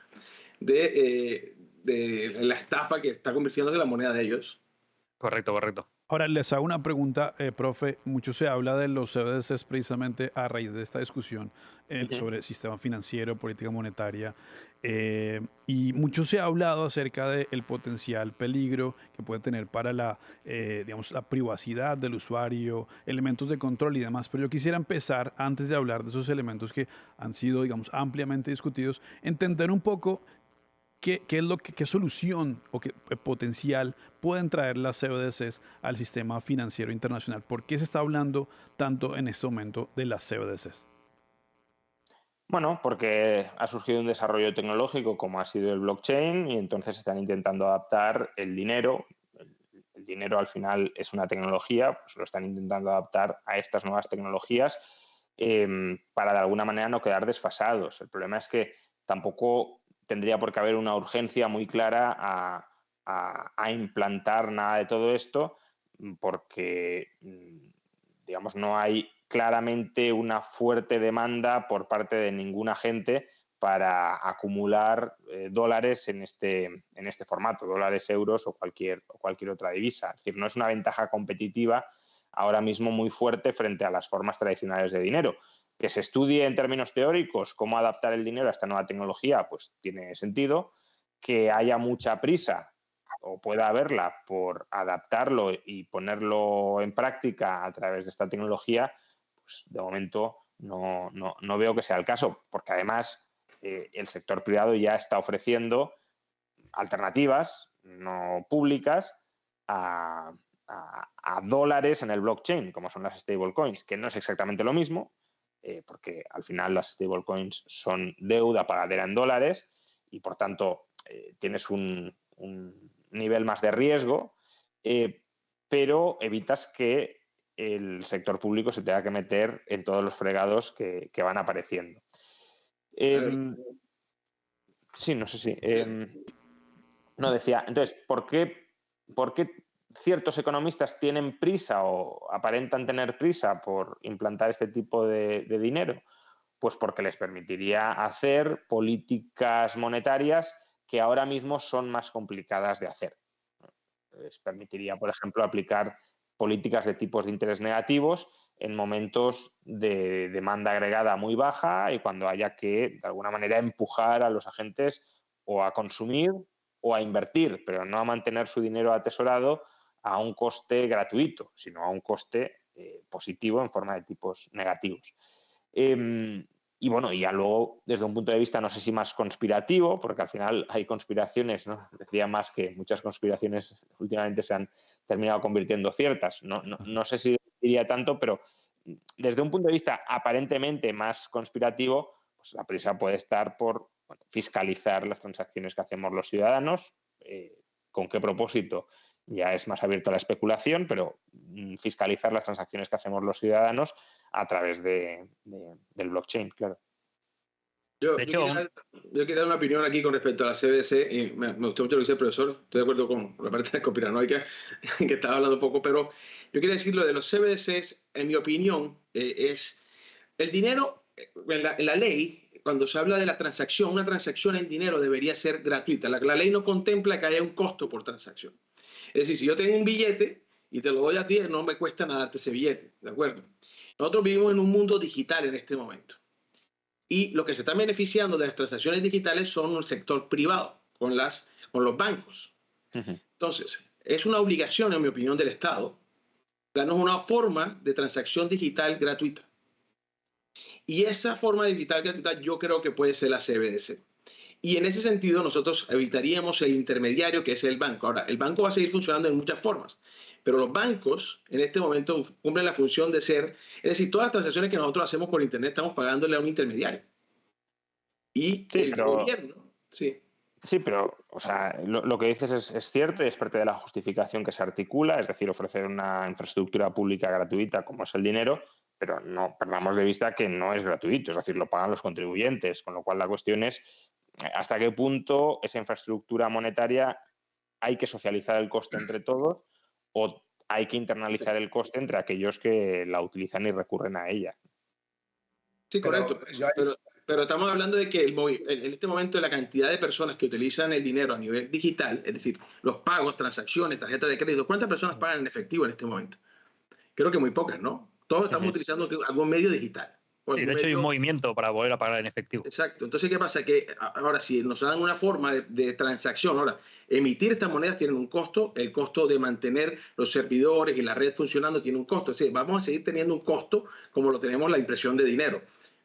de la estafa que está convirtiéndose en la moneda de ellos. Correcto. Ahora, les hago una pregunta, profe. Mucho se habla de los CBDCs precisamente a raíz de esta discusión Ujú. sobre sistema financiero, política monetaria, y mucho se ha hablado acerca del potencial peligro que puede tener para digamos, la privacidad del usuario, elementos de control y demás. Pero yo quisiera empezar, antes de hablar de esos elementos que han sido, digamos, ampliamente discutidos, entender un poco qué es qué solución o qué potencial pueden traer las CBDCs al sistema financiero internacional. ¿Por qué se está hablando tanto en este momento de las CBDCs? Bueno, porque ha surgido un desarrollo tecnológico como ha sido el blockchain y entonces están intentando adaptar el dinero. El dinero al final es una tecnología, pues lo están intentando adaptar a estas nuevas tecnologías para de alguna manera no quedar desfasados. El problema es que tampoco tendría por qué haber una urgencia muy clara a implantar nada de todo esto porque, digamos, no hay claramente una fuerte demanda por parte de ningún agente para acumular dólares en este formato, dólares, euros o cualquier otra divisa. Es decir, no es una ventaja competitiva ahora mismo muy fuerte frente a las formas tradicionales de dinero. Que se estudie en términos teóricos cómo adaptar el dinero a esta nueva tecnología, pues tiene sentido. Que haya mucha prisa o pueda haberla por adaptarlo y ponerlo en práctica a través de esta tecnología, pues de momento no veo que sea el caso, porque además el sector privado ya está ofreciendo alternativas no públicas a dólares en el blockchain, como son las stablecoins, que no es exactamente lo mismo, porque al final las stablecoins son deuda pagadera en dólares y por tanto tienes un nivel más de riesgo, pero evitas que el sector público se tenga que meter en todos los fregados que van apareciendo. Sí, no sé si. No, decía, entonces, ¿por qué ciertos economistas tienen prisa o aparentan tener prisa por implantar este tipo de dinero? Pues porque les permitiría hacer políticas monetarias que ahora mismo son más complicadas de hacer. Les permitiría, por ejemplo, aplicar políticas de tipos de interés negativos en momentos de demanda agregada muy baja y cuando haya que, de alguna manera, empujar a los agentes o a consumir o a invertir, pero no a mantener su dinero atesorado a un coste gratuito, sino a un coste positivo en forma de tipos negativos. Y bueno, y ya luego, desde un punto de vista, no sé si más conspirativo, porque al final hay conspiraciones, ¿no? Decía más que muchas conspiraciones últimamente se han terminado convirtiendo ciertas. No sé si diría tanto, pero desde un punto de vista aparentemente más conspirativo, pues la prisa puede estar por fiscalizar las transacciones que hacemos los ciudadanos. ¿Con qué propósito? Ya es más abierto a la especulación, pero fiscalizar las transacciones que hacemos los ciudadanos a través del blockchain, claro. Yo De hecho, quería dar una opinión aquí con respecto a la CBDC y me gustó mucho lo que dice el profesor. Estoy de acuerdo con la parte conspiranoica que estaba hablando un poco, pero yo quería decir lo de los CBDCs, en mi opinión, es el dinero, en la ley, cuando se habla de la transacción, una transacción en dinero debería ser gratuita. La ley no contempla que haya un costo por transacción. Es decir, si yo tengo un billete y te lo doy a ti, no me cuesta nada darte ese billete, ¿de acuerdo? Nosotros vivimos en un mundo digital en este momento. Y lo que se está beneficiando de las transacciones digitales son el sector privado, con los bancos. Entonces, es una obligación, en mi opinión, del Estado, darnos una forma de transacción digital gratuita. Y esa forma digital gratuita yo creo que puede ser la CBDC. Y en ese sentido nosotros evitaríamos el intermediario que es el banco. Ahora, el banco va a seguir funcionando en muchas formas, pero los bancos en este momento cumplen la función de ser, es decir, todas las transacciones que nosotros hacemos por internet estamos pagándole a un intermediario. Y Sí, el gobierno, sí. Sí, pero o sea, lo que dices es cierto y es parte de la justificación que se articula, es decir, ofrecer una infraestructura pública gratuita como es el dinero, pero no perdamos de vista que no es gratuito, es decir, lo pagan los contribuyentes, con lo cual la cuestión es hasta qué punto esa infraestructura monetaria hay que socializar el coste entre todos o hay que internalizar el coste entre aquellos que la utilizan y recurren a ella. Sí, Pero correcto. yo ahí, Pero, pero estamos hablando de que en este momento la cantidad de personas que utilizan el dinero a nivel digital, es decir, los pagos, transacciones, tarjetas de crédito, ¿cuántas personas pagan en efectivo en este momento? Creo que muy pocas, ¿no? Todos estamos utilizando algún medio digital. Sí, de hecho hay un movimiento para volver a pagar en efectivo. Exacto. Entonces, ¿qué pasa? Que ahora si nos dan una forma de transacción, ahora, emitir estas monedas tiene un costo, el costo de mantener los servidores y la red funcionando tiene un costo. Es decir, vamos a seguir teniendo un costo como lo tenemos la impresión de dinero.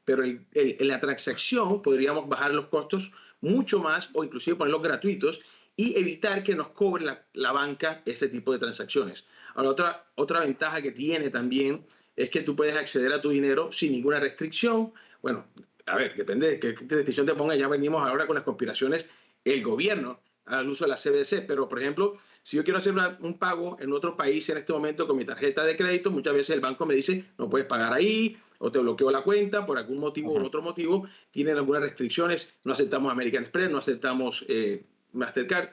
Pero en la transacción podríamos bajar los costos mucho más o inclusive ponerlos gratuitos y evitar que nos cobre la banca este tipo de transacciones. Ahora, otra ventaja que tiene también es que tú puedes acceder a tu dinero sin ninguna restricción. Bueno, a ver, depende de qué restricción te ponga. Ya venimos ahora con las conspiraciones, el gobierno al uso de la CBDC, pero por ejemplo, si yo quiero hacer un pago en otro país en este momento con mi tarjeta de crédito, muchas veces el banco me dice, no puedes pagar ahí, o te bloqueo la cuenta por algún motivo u otro motivo, tienen algunas restricciones, no aceptamos American Express, no aceptamos Mastercard.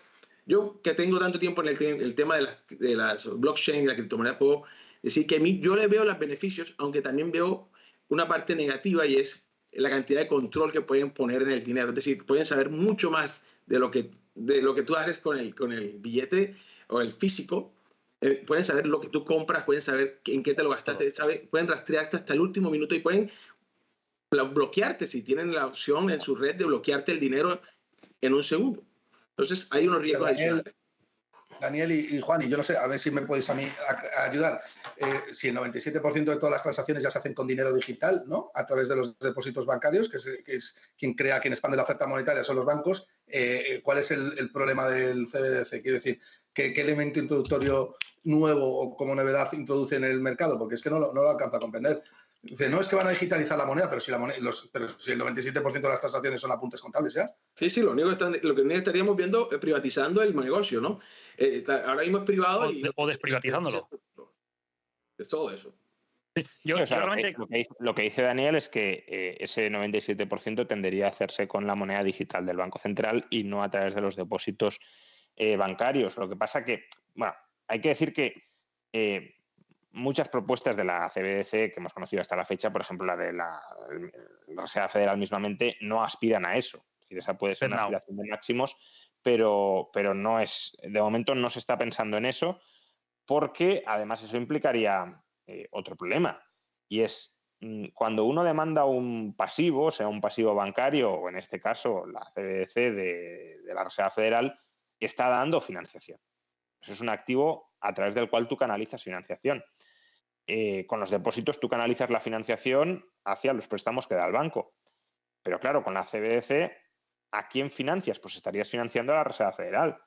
Yo que tengo tanto tiempo en el tema de las blockchain, la criptomoneda, puedo decir que yo le veo los beneficios, aunque también veo una parte negativa y es la cantidad de control que pueden poner en el dinero. Es decir, pueden saber mucho más de lo que tú haces con el billete o el físico. Pueden saber lo que tú compras, pueden saber en qué te lo gastaste, pueden rastrearte hasta el último minuto y pueden bloquearte si tienen la opción en su red de bloquearte el dinero en un segundo. Entonces hay unos riesgos adicionales. Daniel y Juan, y yo no sé, a ver si me podéis a mí ayudar. Si el 97% de todas las transacciones ya se hacen con dinero digital, ¿no? A través de los depósitos bancarios, que es quien expande la oferta monetaria, son los bancos. ¿Cuál es el problema del CBDC? Quiero decir, ¿qué elemento introductorio nuevo o como novedad introduce en el mercado? Porque es que no lo alcanza a comprender. Dice, no es que van a digitalizar la moneda, pero si el 97% de las transacciones son apuntes contables ya. Sí, lo único que estaríamos viendo es privatizando el negocio, ¿no? Ahora mismo es privado o desprivatizándolo. Es todo eso. Yo realmente... lo que dice Daniel es que ese 97% tendería a hacerse con la moneda digital del Banco Central y no a través de los depósitos bancarios. Lo que pasa que, bueno, hay que decir que muchas propuestas de la CBDC que hemos conocido hasta la fecha, por ejemplo, la de la Reserva Federal mismamente, no aspiran a eso. Es decir, esa puede ser una aspiración de máximos, pero no es, de momento no se está pensando en eso, porque además eso implicaría otro problema, y es cuando uno demanda un pasivo, sea un pasivo bancario o en este caso la CBDC de la Reserva Federal, está dando financiación. Eso es un activo a través del cual tú canalizas financiación. Con los depósitos tú canalizas la financiación hacia los préstamos que da el banco. Pero claro, con la CBDC, ¿a quién financias? Pues estarías financiando a la Reserva Federal.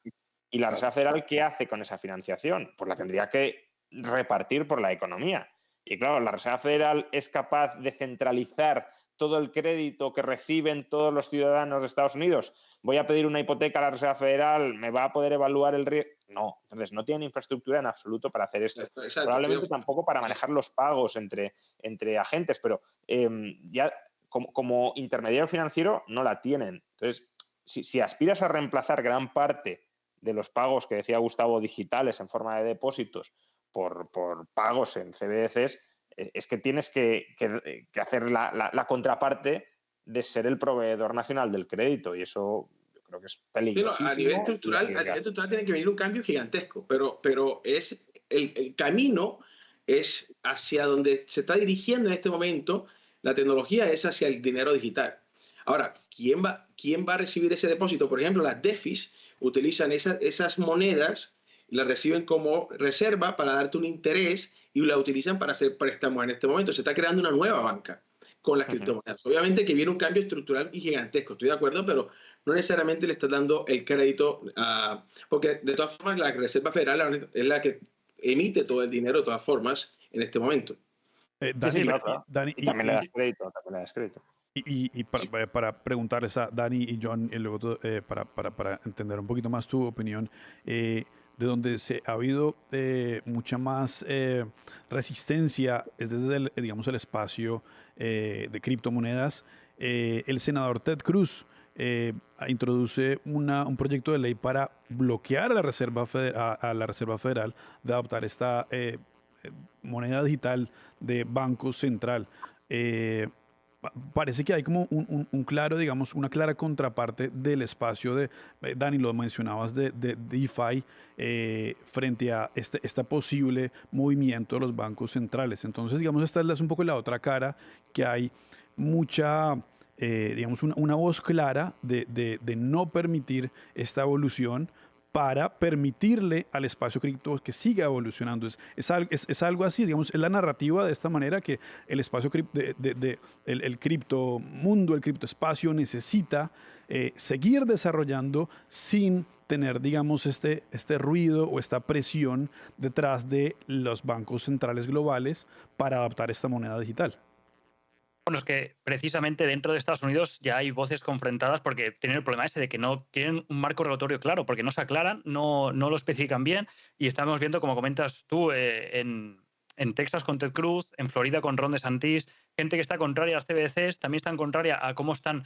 ¿Y la Reserva Federal qué hace con esa financiación? Pues la tendría que repartir por la economía. Y claro, la Reserva Federal es capaz de centralizar todo el crédito que reciben todos los ciudadanos de Estados Unidos. Voy a pedir una hipoteca a la Reserva Federal, ¿me va a poder evaluar el riesgo? No, entonces no tienen infraestructura en absoluto para hacer esto. Exacto, probablemente tampoco para manejar los pagos entre agentes, pero ya como intermediario financiero no la tienen. Entonces, si aspiras a reemplazar gran parte de los pagos que decía Gustavo digitales en forma de depósitos por pagos en CBDCs, es que tienes que hacer la contraparte de ser el proveedor nacional del crédito, y eso yo creo que es peligrosísimo. A nivel estructural tiene que venir un cambio gigantesco, pero es el camino es hacia donde se está dirigiendo en este momento. La tecnología es hacia el dinero digital. Ahora, ¿quién va a recibir ese depósito? Por ejemplo, las DeFis utilizan esas monedas, las reciben como reserva para darte un interés y la utilizan para hacer préstamos en este momento. Se está creando una nueva banca con las criptomonedas. Obviamente que viene un cambio estructural y gigantesco, estoy de acuerdo, pero no necesariamente le estás dando el crédito porque de todas formas la Reserva Federal es la que emite todo el dinero de todas formas en este momento. Dani, y también le das crédito. Y para preguntarles a Dani y John, y luego para entender un poquito más tu opinión, de donde ha habido mucha más resistencia, es desde el espacio de criptomonedas. El senador Ted Cruz introduce un proyecto de ley para bloquear a la Reserva Federal de adoptar esta moneda digital de Banco Central. parece que hay como un claro, digamos, una clara contraparte del espacio de, Dani, lo mencionabas, de DeFi frente a este posible movimiento de los bancos centrales. Entonces, digamos, esta es un poco la otra cara, que hay mucha, digamos, una voz clara de no permitir esta evolución para permitirle al espacio cripto que siga evolucionando. Es algo así, digamos, es la narrativa de esta manera que el espacio el cripto mundo, el cripto espacio necesita seguir desarrollando sin tener, digamos, este ruido o esta presión detrás de los bancos centrales globales para adaptar esta moneda digital. Bueno, es que precisamente dentro de Estados Unidos ya hay voces confrontadas porque tienen el problema ese de que no tienen un marco regulatorio claro, porque no se aclaran, no lo especifican bien y estamos viendo, como comentas tú, en Texas con Ted Cruz, en Florida con Ron DeSantis, gente que está contraria a las CBDCs, también están contraria a cómo están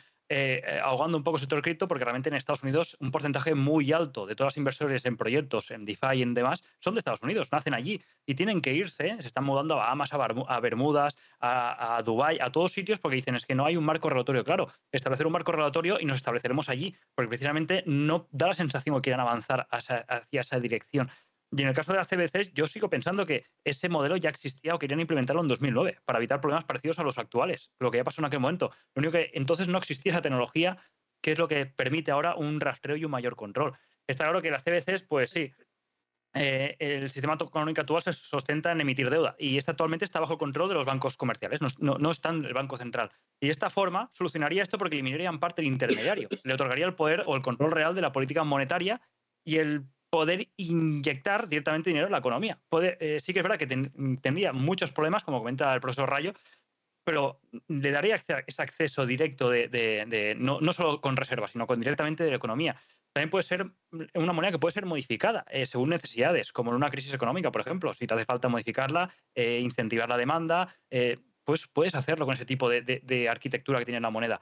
ahogando un poco el sector cripto, porque realmente en Estados Unidos un porcentaje muy alto de todos los inversores en proyectos, en DeFi y en demás, son de Estados Unidos, nacen allí y tienen que irse, se están mudando a Bahamas, a Bermudas, a Dubái, a todos sitios, porque dicen es que no hay un marco regulatorio claro. Establecer un marco regulatorio y nos estableceremos allí, porque precisamente no da la sensación que quieran avanzar hacia esa dirección. Y en el caso de las CBDCs, yo sigo pensando que ese modelo ya existía o querían implementarlo en 2009 para evitar problemas parecidos a los actuales, lo que ya pasó en aquel momento. Lo único que entonces no existía esa tecnología, que es lo que permite ahora un rastreo y un mayor control. Está claro que las CBDCs, pues sí, el sistema económico actual se sustenta en emitir deuda y actualmente está bajo control de los bancos comerciales, no está en el Banco Central. Y de esta forma solucionaría esto porque eliminaría en parte el intermediario, le otorgaría el poder o el control real de la política monetaria y el poder inyectar directamente dinero en la economía. Sí que es verdad que tendría muchos problemas, como comenta el profesor Rayo, pero le daría ese acceso directo no solo con reservas, sino directamente de la economía. También puede ser una moneda que puede ser modificada según necesidades, como en una crisis económica, por ejemplo. Si te hace falta modificarla, incentivar la demanda, pues puedes hacerlo con ese tipo de arquitectura que tiene la moneda.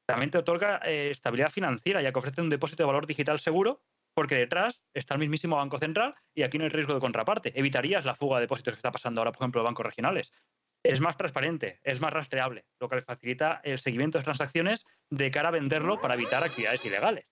También te otorga estabilidad financiera, ya que ofrece un depósito de valor digital seguro, porque detrás está el mismísimo Banco Central y aquí no hay riesgo de contraparte. Evitarías la fuga de depósitos que está pasando ahora, por ejemplo, en bancos regionales. Es más transparente, es más rastreable, lo que les facilita el seguimiento de transacciones de cara a venderlo para evitar actividades ilegales.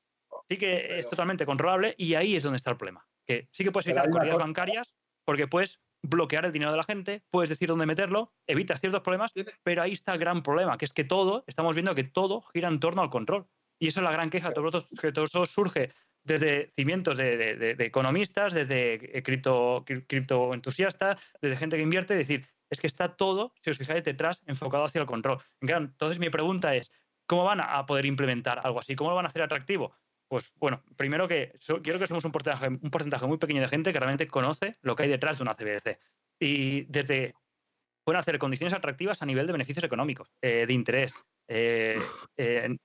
Sí que es totalmente controlable y ahí es donde está el problema. Que sí que puedes evitar corridas bancarias porque puedes bloquear el dinero de la gente, puedes decir dónde meterlo, evitas ciertos problemas, pero ahí está el gran problema, que es que estamos viendo que todo gira en torno al control. Y eso es la gran queja, que todo eso surge desde cimientos de economistas, desde criptoentusiastas, desde gente que invierte, es decir, es que está todo, si os fijáis, detrás enfocado hacia el control. Entonces mi pregunta es, ¿cómo van a poder implementar algo así? ¿Cómo lo van a hacer atractivo? Pues bueno, primero quiero que somos un porcentaje muy pequeño de gente que realmente conoce lo que hay detrás de una CBDC. Y pueden hacer condiciones atractivas a nivel de beneficios económicos, de interés,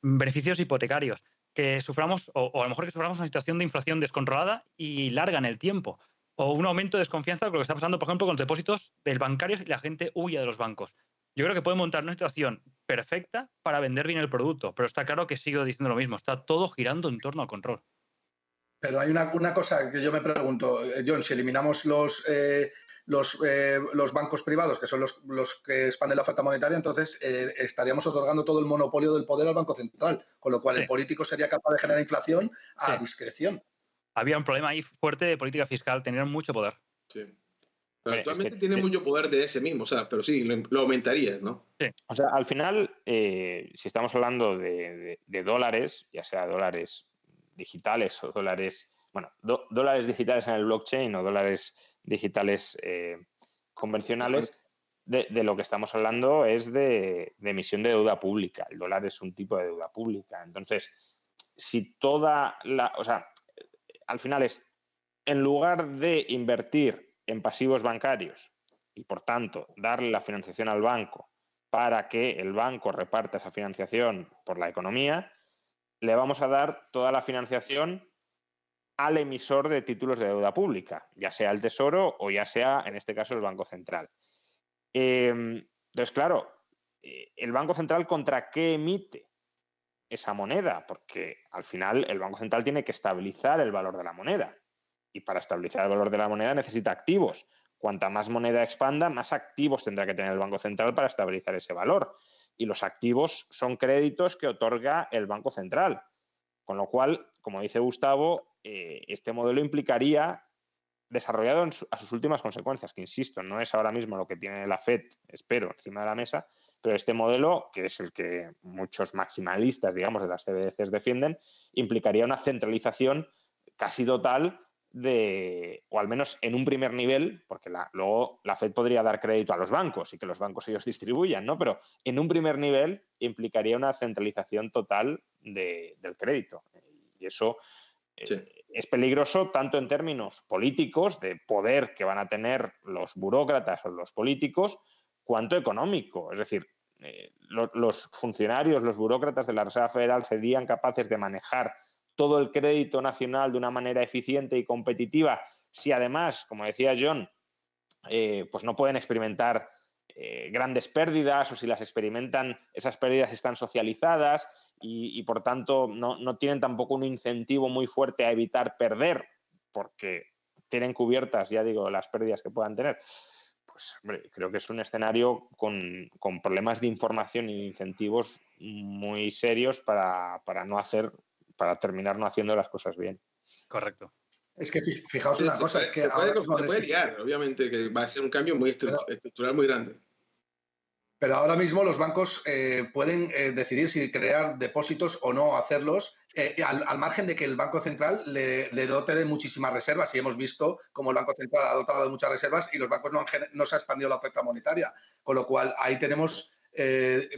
beneficios hipotecarios, que suframos, o a lo mejor que suframos una situación de inflación descontrolada y larga en el tiempo, o un aumento de desconfianza con lo que está pasando, por ejemplo, con los depósitos del bancarios y la gente huye de los bancos. Yo creo que pueden montar una situación perfecta para vender bien el producto, pero está claro que sigo diciendo lo mismo, está todo girando en torno al control. Pero hay una cosa que yo me pregunto, John, si eliminamos los bancos privados, que son los que expanden la oferta monetaria, entonces estaríamos otorgando todo el monopolio del poder al Banco Central, con lo cual el político sería capaz de generar inflación a discreción. Había un problema ahí fuerte de política fiscal, tenían mucho poder. Sí. Pero actualmente tiene mucho poder de ese mismo, o sea, pero sí, lo aumentaría, ¿no? Sí. O sea, al final, si estamos hablando de dólares, ya sea dólares digitales o dólares, bueno, dólares digitales en el blockchain o dólares digitales convencionales, de lo que estamos hablando es de emisión de deuda pública. El dólar es un tipo de deuda pública. Entonces, si o sea, al final es, en lugar de invertir en pasivos bancarios y, por tanto, darle la financiación al banco para que el banco reparta esa financiación por la economía, le vamos a dar toda la financiación al emisor de títulos de deuda pública, ya sea el Tesoro o ya sea, en este caso, el Banco Central. Entonces, claro, ¿el Banco Central contra qué emite esa moneda? Porque al final el Banco Central tiene que estabilizar el valor de la moneda. Y para estabilizar el valor de la moneda necesita activos. Cuanta más moneda expanda, más activos tendrá que tener el Banco Central para estabilizar ese valor. y los activos son créditos que otorga el Banco Central. Con lo cual, como dice Gustavo, este modelo implicaría, desarrollado a sus últimas consecuencias, que insisto, no es ahora mismo lo que tiene la FED, espero, encima de la mesa, pero este modelo, que es el que muchos maximalistas, digamos, de las CBDCs defienden, implicaría una centralización casi total o al menos en un primer nivel, porque luego la FED podría dar crédito a los bancos y que los bancos ellos distribuyan, ¿no? Pero en un primer nivel implicaría una centralización total del crédito. Y eso es peligroso tanto en términos políticos, de poder que van a tener los burócratas o los políticos, cuanto económico. Es decir, los funcionarios, los burócratas de la Reserva Federal serían capaces de manejar todo el crédito nacional de una manera eficiente y competitiva si además, como decía John, pues no pueden experimentar grandes pérdidas, o si las experimentan, esas pérdidas están socializadas y por tanto no tienen tampoco un incentivo muy fuerte a evitar perder porque tienen cubiertas, ya digo, las pérdidas que puedan tener. Pues hombre, creo que es un escenario con problemas de información y incentivos muy serios para terminar no haciendo las cosas bien. Correcto. Es que fijaos una cosa, es que se puede liar, obviamente, que va a ser un cambio muy estructural muy grande. Pero ahora mismo los bancos pueden decidir si crear depósitos o no hacerlos, al margen de que el Banco Central le dote de muchísimas reservas. Y hemos visto cómo el Banco Central ha dotado de muchas reservas y los bancos no se ha expandido la oferta monetaria. Con lo cual, ahí tenemos,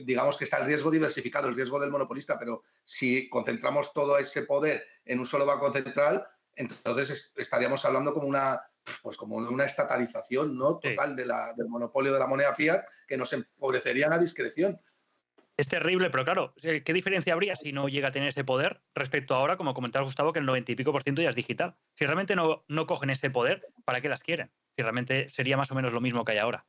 digamos que está el riesgo diversificado, el riesgo del monopolista. Pero si concentramos todo ese poder en un solo Banco Central, entonces estaríamos hablando como una estatalización, ¿no?, total del monopolio de la moneda fiat, que nos empobrecerían a discreción. Es terrible, pero claro, ¿qué diferencia habría si no llega a tener ese poder respecto a ahora, como comentaba Gustavo, que el 90 y pico % ya es digital? Si realmente no cogen ese poder, ¿para qué las quieren? Si realmente sería más o menos lo mismo que hay ahora.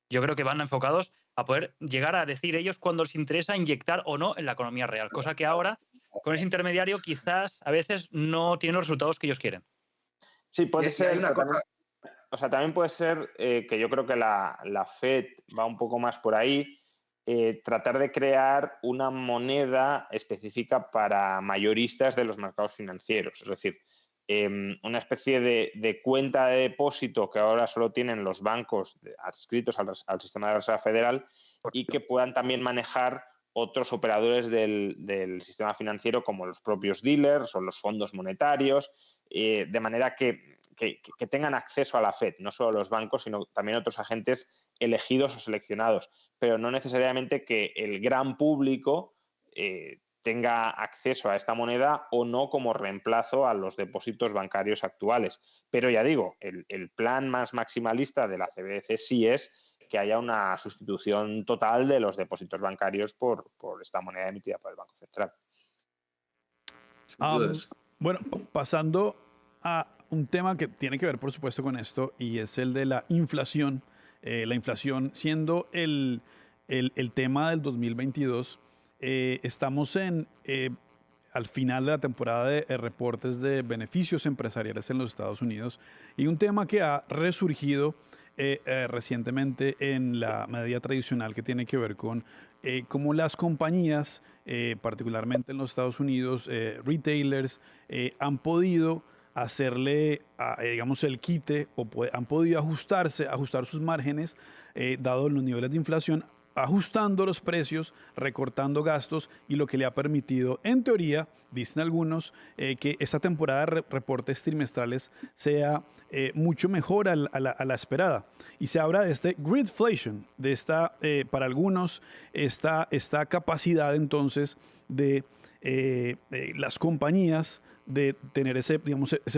Yo creo que van enfocados a poder llegar a decir ellos cuando les interesa inyectar o no en la economía real, cosa que ahora, con ese intermediario, quizás a veces no tienen los resultados que ellos quieren. Sí, puede ser. También puede ser que yo creo que la FED va un poco más por ahí, tratar de crear una moneda específica para mayoristas de los mercados financieros. Es decir, una especie de cuenta de depósito que ahora solo tienen los bancos adscritos al sistema de la Reserva Federal y que puedan también manejar otros operadores del sistema financiero como los propios dealers o los fondos monetarios, de manera que tengan acceso a la FED, no solo los bancos, sino también otros agentes elegidos o seleccionados, pero no necesariamente que el gran público tenga acceso a esta moneda o no como reemplazo a los depósitos bancarios actuales. Pero ya digo, el plan más maximalista de la CBDC sí es que haya una sustitución total de los depósitos bancarios por esta moneda emitida por el Banco Central. Bueno, pasando a un tema que tiene que ver, por supuesto, con esto, y es el de la inflación. La inflación siendo el tema del 2022, estamos al final de la temporada de reportes de beneficios empresariales en los Estados Unidos, y un tema que ha resurgido recientemente en la medida tradicional que tiene que ver con cómo las compañías, particularmente en los Estados Unidos, retailers, han podido hacerle, digamos, el quite o han podido ajustar sus márgenes, dado los niveles de inflación, ajustando los precios, recortando gastos, y lo que le ha permitido, en teoría, dicen algunos, que esta temporada de reportes trimestrales sea mucho mejor a la esperada. Y se habla de este greedflation, de esta, para algunos, esta capacidad entonces de las compañías de tener ese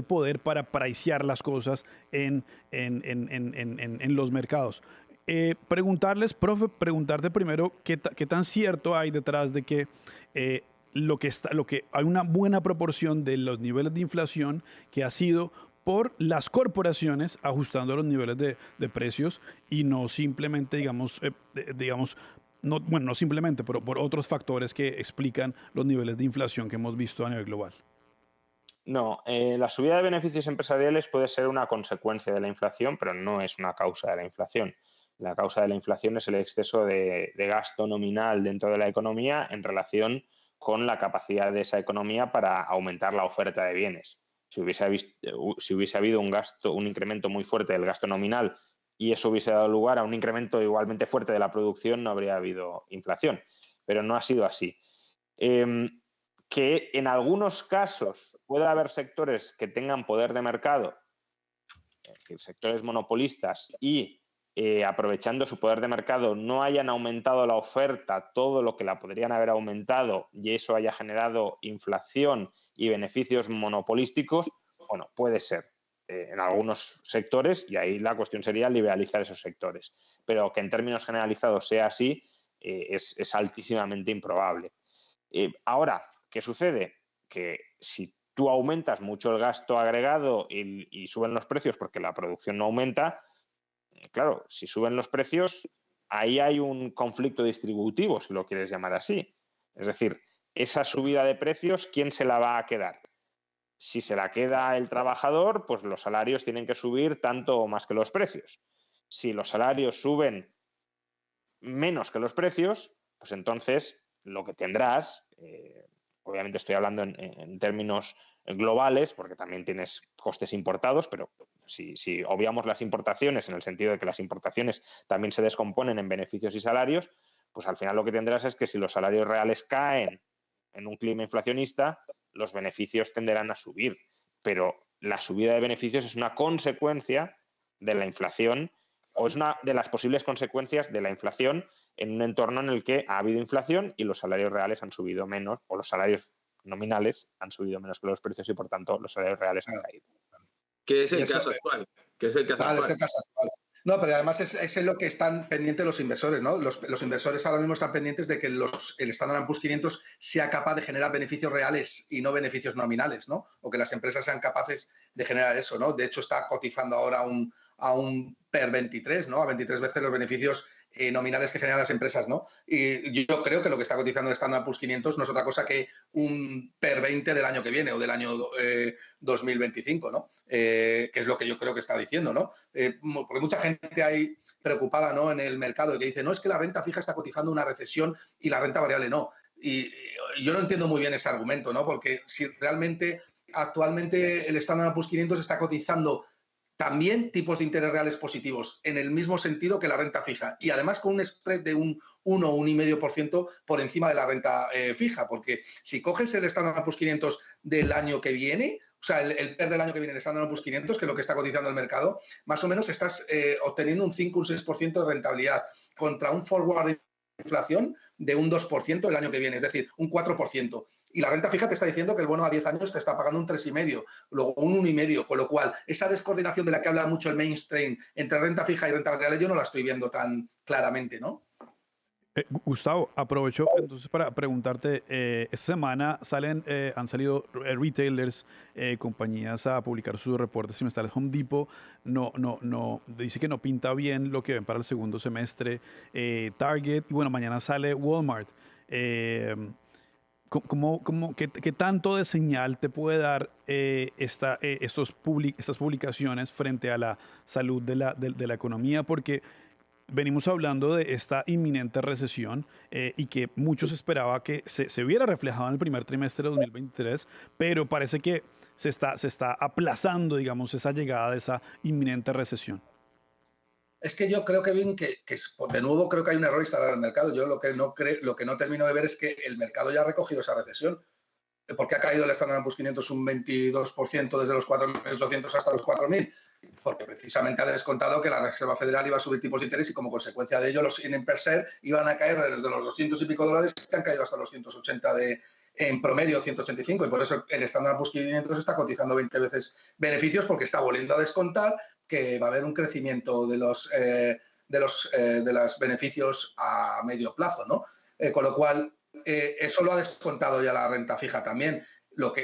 poder para pricear las cosas en los mercados. Preguntarte primero qué tan cierto hay detrás de que hay una buena proporción de los niveles de inflación que ha sido por las corporaciones ajustando los niveles de precios y no simplemente, no simplemente, pero por otros factores que explican los niveles de inflación que hemos visto a nivel global. No, la subida de beneficios empresariales puede ser una consecuencia de la inflación, pero no es una causa de la inflación. La causa de la inflación es el exceso de gasto nominal dentro de la economía en relación con la capacidad de esa economía para aumentar la oferta de bienes. Si hubiese habido un incremento muy fuerte del gasto nominal y eso hubiese dado lugar a un incremento igualmente fuerte de la producción, no habría habido inflación. Pero no ha sido así. Que en algunos casos pueda haber sectores que tengan poder de mercado, es decir, sectores monopolistas, y aprovechando su poder de mercado no hayan aumentado la oferta todo lo que la podrían haber aumentado y eso haya generado inflación y beneficios monopolísticos, bueno, puede ser en algunos sectores, y ahí la cuestión sería liberalizar esos sectores. Pero que en términos generalizados sea así es altísimamente improbable. Ahora, ¿qué sucede? Que si tú aumentas mucho el gasto agregado y suben los precios porque la producción no aumenta, claro, si suben los precios, ahí hay un conflicto distributivo, si lo quieres llamar así. Es decir, esa subida de precios, ¿quién se la va a quedar? Si se la queda el trabajador, pues los salarios tienen que subir tanto o más que los precios. Si los salarios suben menos que los precios, pues entonces lo que tendrás, obviamente estoy hablando en términos globales, porque también tienes costes importados, pero si obviamos las importaciones en el sentido de que las importaciones también se descomponen en beneficios y salarios, pues al final lo que tendrás es que si los salarios reales caen en un clima inflacionista, los beneficios tenderán a subir. Pero la subida de beneficios es una consecuencia de la inflación, o es una de las posibles consecuencias de la inflación en un entorno en el que ha habido inflación y los salarios reales han subido menos, o los salarios nominales han subido menos que los precios y, por tanto, los salarios reales han caído. Que es el caso actual. Es el caso actual. No, pero además es en lo que están pendientes los inversores, ¿no? Los inversores ahora mismo están pendientes de que el Standard & Poor's 500 sea capaz de generar beneficios reales y no beneficios nominales, ¿no? O que las empresas sean capaces de generar eso, ¿no? De hecho, está cotizando ahora a un PER 23, ¿no? A 23 veces los beneficios nominales que generan las empresas, ¿no? Y yo creo que lo que está cotizando el Standard & Poor's 500 no es otra cosa que un PER 20 del año que viene o del año 2025, ¿no? Que es lo que yo creo que está diciendo, ¿no? Porque mucha gente hay preocupada, ¿no?, en el mercado, que dice, no, es que la renta fija está cotizando una recesión y la renta variable no. Y yo no entiendo muy bien ese argumento, ¿no? Porque si realmente actualmente el Standard & Poor's 500 está cotizando también tipos de interés reales positivos, en el mismo sentido que la renta fija, y además con un spread de un 1 o 1,5% por encima de la renta fija, porque si coges el Standard & Poor's 500 del año que viene, o sea, el PER del año que viene, el Standard & Poor's 500, que es lo que está cotizando el mercado, más o menos estás obteniendo un 5 o un 6% de rentabilidad contra un forward de inflación de un 2% el año que viene, es decir, un 4%. Y la renta fija te está diciendo que el bono a 10 años te está pagando un 3,5, luego un 1,5, con lo cual esa descoordinación de la que habla mucho el mainstream entre renta fija y renta variable yo no la estoy viendo tan claramente, ¿no? Gustavo, aprovecho entonces para preguntarte, esta semana han salido retailers, compañías a publicar sus reportes trimestrales. Home Depot dice que no pinta bien lo que ven para el segundo semestre. Target, y bueno, mañana sale Walmart. ¿Qué tanto de señal te puede dar estas publicaciones frente a la salud de la economía? Porque venimos hablando de esta inminente recesión y que muchos esperaba que se viera reflejado en el primer trimestre de 2023, pero parece que se está aplazando, digamos, esa llegada de esa inminente recesión. Es que yo creo, Kevin, que de nuevo creo que hay un error instalado en el mercado. Yo lo que no termino de ver es que el mercado ya ha recogido esa recesión. ¿Por qué ha caído el Standard & Poor's 500 un 22% desde los 4.800 hasta los 4.000? Porque precisamente ha descontado que la Reserva Federal iba a subir tipos de interés y como consecuencia de ello los in per share iban a caer desde los 200 y pico dólares que han caído hasta los 180 en promedio, 185, y por eso el Standard & Poor's 500 está cotizando 20 veces beneficios, porque está volviendo a descontar que va a haber un crecimiento de los beneficios a medio plazo, ¿no? Con lo cual, eso lo ha descontado ya la renta fija también.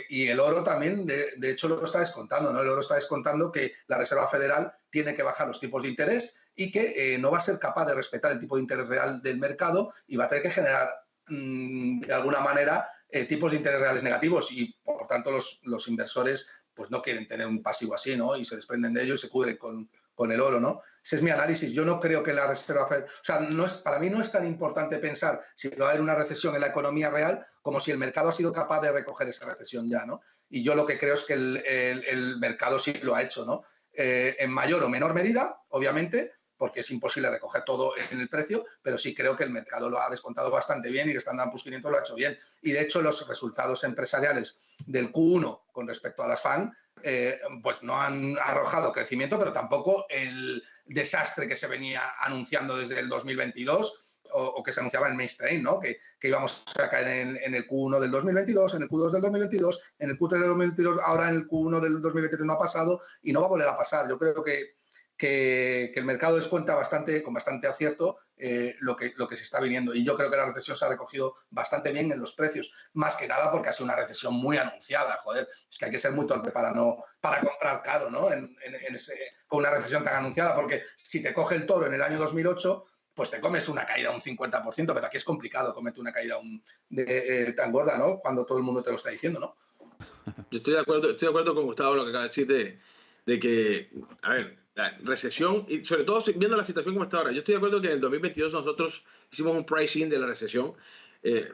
Y el oro también, de hecho, lo está descontando, ¿no? El oro está descontando que la Reserva Federal tiene que bajar los tipos de interés y que no va a ser capaz de respetar el tipo de interés real del mercado y va a tener que generar, de alguna manera, tipos de interés reales negativos y, por tanto, los inversores pues no quieren tener un pasivo así, ¿no? Y se desprenden de ello y se cubren con con el oro, ¿no? Ese es mi análisis. Yo no creo que la Reserva Federal... O sea, para mí no es tan importante pensar si va a haber una recesión en la economía real como si el mercado ha sido capaz de recoger esa recesión ya, ¿no? Y yo lo que creo es que el mercado sí lo ha hecho, ¿no? En mayor o menor medida, obviamente, porque es imposible recoger todo en el precio, pero sí creo que el mercado lo ha descontado bastante bien y el Standard & Poor's 500 lo ha hecho bien. Y de hecho los resultados empresariales del Q1 con respecto a las FAN pues no han arrojado crecimiento, pero tampoco el desastre que se venía anunciando desde el 2022 o que se anunciaba en mainstream, ¿no? Que íbamos a caer en el Q1 del 2022, en el Q2 del 2022, en el Q3 del 2022, ahora en el Q1 del 2023 no ha pasado y no va a volver a pasar. Yo creo que el mercado descuenta con bastante acierto lo que se está viniendo. Y yo creo que la recesión se ha recogido bastante bien en los precios, más que nada porque ha sido una recesión muy anunciada. Joder, es que hay que ser muy torpe para comprar caro, ¿no? Con una recesión tan anunciada, porque si te coge el toro en el año 2008, pues te comes una caída un 50%, pero aquí es complicado comerte una caída tan gorda, ¿no? Cuando todo el mundo te lo está diciendo, ¿no? Yo estoy de acuerdo con Gustavo lo que acaba de decir de que, a ver, la recesión, y sobre todo viendo la situación como está ahora, yo estoy de acuerdo que en el 2022 nosotros hicimos un pricing de la recesión,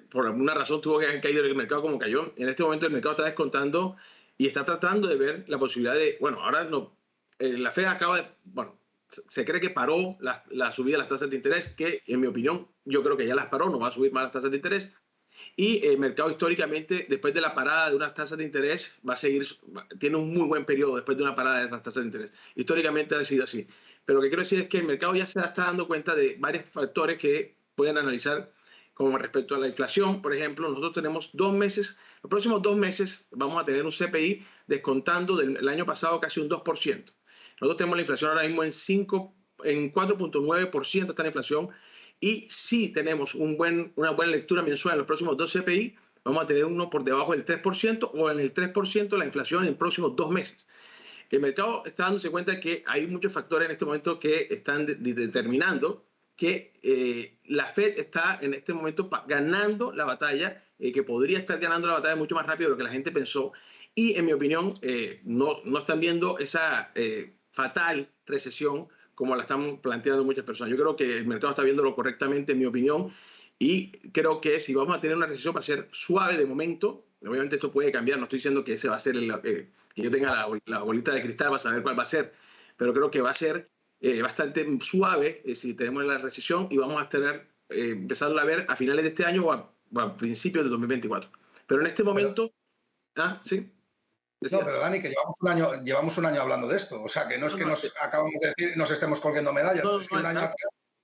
por alguna razón tuvo que haber caído el mercado como cayó. En este momento el mercado está descontando y está tratando de ver la posibilidad de, bueno, ahora no, la Fed acaba de, bueno, se cree que paró la subida de las tasas de interés, que en mi opinión yo creo que ya las paró, no va a subir más las tasas de interés. Y el mercado históricamente, después de la parada de unas tasas de interés, va a seguir, tiene un muy buen periodo después de una parada de esas tasas de interés. Históricamente ha sido así. Pero lo que quiero decir es que el mercado ya se está dando cuenta de varios factores que pueden analizar, como respecto a la inflación. Por ejemplo, nosotros tenemos 2 meses, los próximos 2 meses vamos a tener un CPI descontando del año pasado casi un 2%. Nosotros tenemos la inflación ahora mismo en 4.9% está la inflación. Y si tenemos una buena lectura mensual en los próximos 2 CPI, vamos a tener uno por debajo del 3% o en el 3% la inflación en los próximos 2 meses. El mercado está dándose cuenta de que hay muchos factores en este momento que están determinando que la Fed está en este momento ganando la batalla, que podría estar ganando la batalla mucho más rápido de lo que la gente pensó. Y en mi opinión, no están viendo esa fatal recesión como la están planteando muchas personas. Yo creo que el mercado está viéndolo correctamente, en mi opinión, y creo que si vamos a tener una recesión va a ser suave de momento. Obviamente esto puede cambiar, no estoy diciendo que ese va a ser que yo tenga la bolita de cristal para saber cuál va a ser, pero creo que va a ser bastante suave si tenemos la recesión y vamos a tener empezando a ver a finales de este año o a principios de 2024. Pero en este momento... ¿sí? No, pero Dani, que llevamos un año hablando de esto. O sea, que no es que nos acabamos de decir nos estemos colgando medallas. Es que un año atrás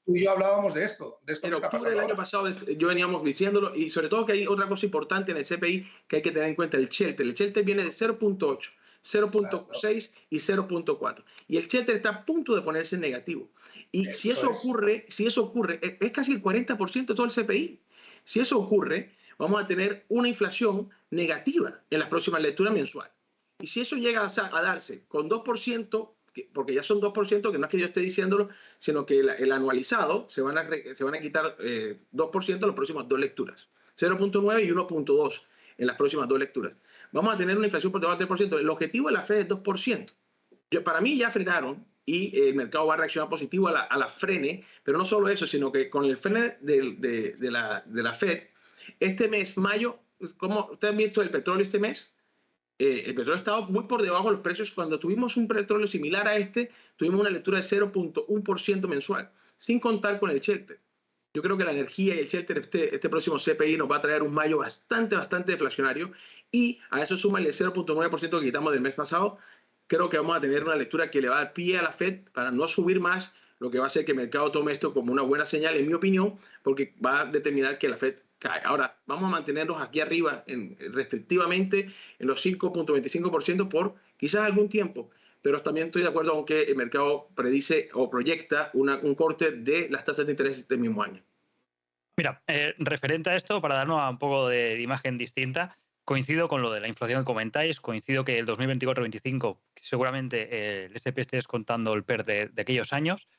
tú y yo hablábamos de esto que está pasando. En el año pasado yo veníamos diciéndolo, y sobre todo que hay otra cosa importante en el CPI que hay que tener en cuenta, el shelter. El shelter viene de 0.8, 0.6 y 0.4. Y el shelter está a punto de ponerse en negativo. Y si eso ocurre, es casi el 40% de todo el CPI. Si eso ocurre, vamos a tener una inflación negativa en las próximas lecturas mensuales. Y si eso llega a darse con 2%, porque ya son 2%, que no es que yo esté diciéndolo, sino que el anualizado se van a quitar 2% en las próximas 2 lecturas. 0.9 y 1.2 en las próximas 2 lecturas. Vamos a tener una inflación por debajo del 3%. El objetivo de la Fed es 2%. Para mí ya frenaron y el mercado va a reaccionar positivo a la frene, pero no solo eso, sino que con el frene de la Fed, este mes, mayo, ¿cómo ustedes han visto el petróleo este mes? El petróleo estaba muy por debajo de los precios. Cuando tuvimos un petróleo similar a este, tuvimos una lectura de 0.1% mensual, sin contar con el shelter. Yo creo que la energía y el shelter, este próximo CPI nos va a traer un mayo bastante deflacionario, y a eso suma el 0.9% que quitamos del mes pasado. Creo que vamos a tener una lectura que le va a dar pie a la Fed para no subir más, lo que va a hacer que el mercado tome esto como una buena señal, en mi opinión, porque va a determinar que la Fed cae. Ahora, vamos a mantenernos aquí arriba restrictivamente en los 5.25% por quizás algún tiempo, pero también estoy de acuerdo con que el mercado predice o proyecta un corte de las tasas de interés este mismo año. Mira, referente a esto, para darnos un poco de imagen distinta, coincido con lo de la inflación que comentáis, coincido que el 2024-25 seguramente el SP esté descontando el PER de aquellos años,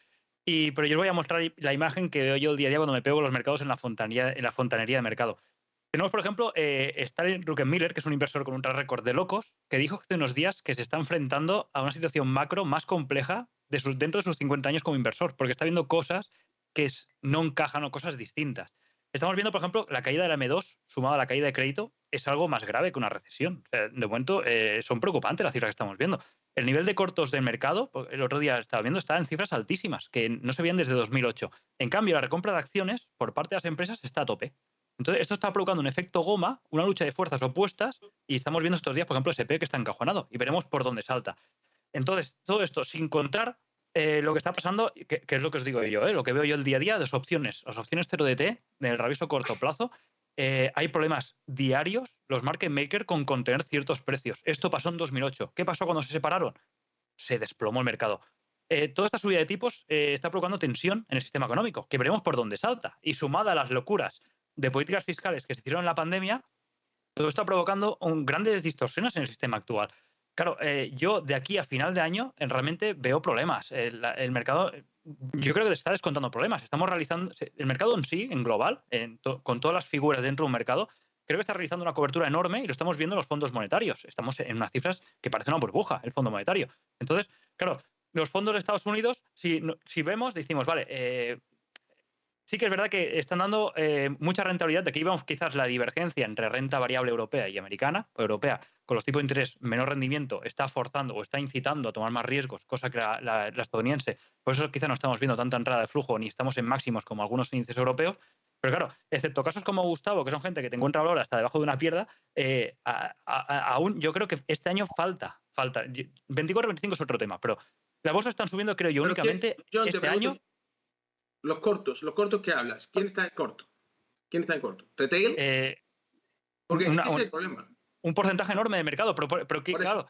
pero yo os voy a mostrar la imagen que veo yo el día a día cuando me pego los mercados en la fontanería de mercado. Tenemos, por ejemplo, Stalin Druckenmiller, que es un inversor con un track record de locos, que dijo hace unos días que se está enfrentando a una situación macro más compleja dentro de sus 50 años como inversor, porque está viendo cosas que no encajan o cosas distintas. Estamos viendo, por ejemplo, la caída de la M2 sumada a la caída de crédito es algo más grave que una recesión. O sea, de momento son preocupantes las cifras que estamos viendo. El nivel de cortos del mercado, el otro día estaba viendo, está en cifras altísimas, que no se veían desde 2008. En cambio, la recompra de acciones por parte de las empresas está a tope. Entonces, esto está provocando un efecto goma, una lucha de fuerzas opuestas, y estamos viendo estos días, por ejemplo, SP que está encajonado, y veremos por dónde salta. Entonces, todo esto sin contar lo que está pasando, que es lo que os digo yo, lo que veo yo el día a día, las opciones 0DT, del rabioso corto plazo, hay problemas diarios, los market makers, con contener ciertos precios. Esto pasó en 2008. ¿Qué pasó cuando se separaron? Se desplomó el mercado. Toda esta subida de tipos está provocando tensión en el sistema económico, que veremos por dónde salta. Y sumada a las locuras de políticas fiscales que se hicieron en la pandemia, todo está provocando grandes distorsiones en el sistema actual. Claro, yo de aquí a final de año realmente veo problemas. El mercado, yo creo que está descontando problemas. Estamos realizando, el mercado en sí, en global, con todas las figuras dentro de un mercado, creo que está realizando una cobertura enorme y lo estamos viendo en los fondos monetarios. Estamos en unas cifras que parece una burbuja, el fondo monetario. Entonces, claro, los fondos de Estados Unidos, si vemos, decimos, vale, sí que es verdad que están dando mucha rentabilidad. De aquí vamos quizás la divergencia entre renta variable europea y americana. Europea, con los tipos de interés menor rendimiento, está forzando o está incitando a tomar más riesgos, cosa que la estadounidense. Por eso quizás no estamos viendo tanta entrada de flujo ni estamos en máximos como algunos índices europeos. Pero claro, excepto casos como Gustavo, que son gente que te encuentra valor hasta debajo de una pierna, aún yo creo que este año falta. 24-25 es otro tema, pero las bolsas están subiendo, creo yo, Pero únicamente John, este año. Los cortos que hablas, ¿quién está en corto? ¿Quién está en corto? ¿Retail? Porque ese es el problema. Un porcentaje enorme de mercado, pero claro,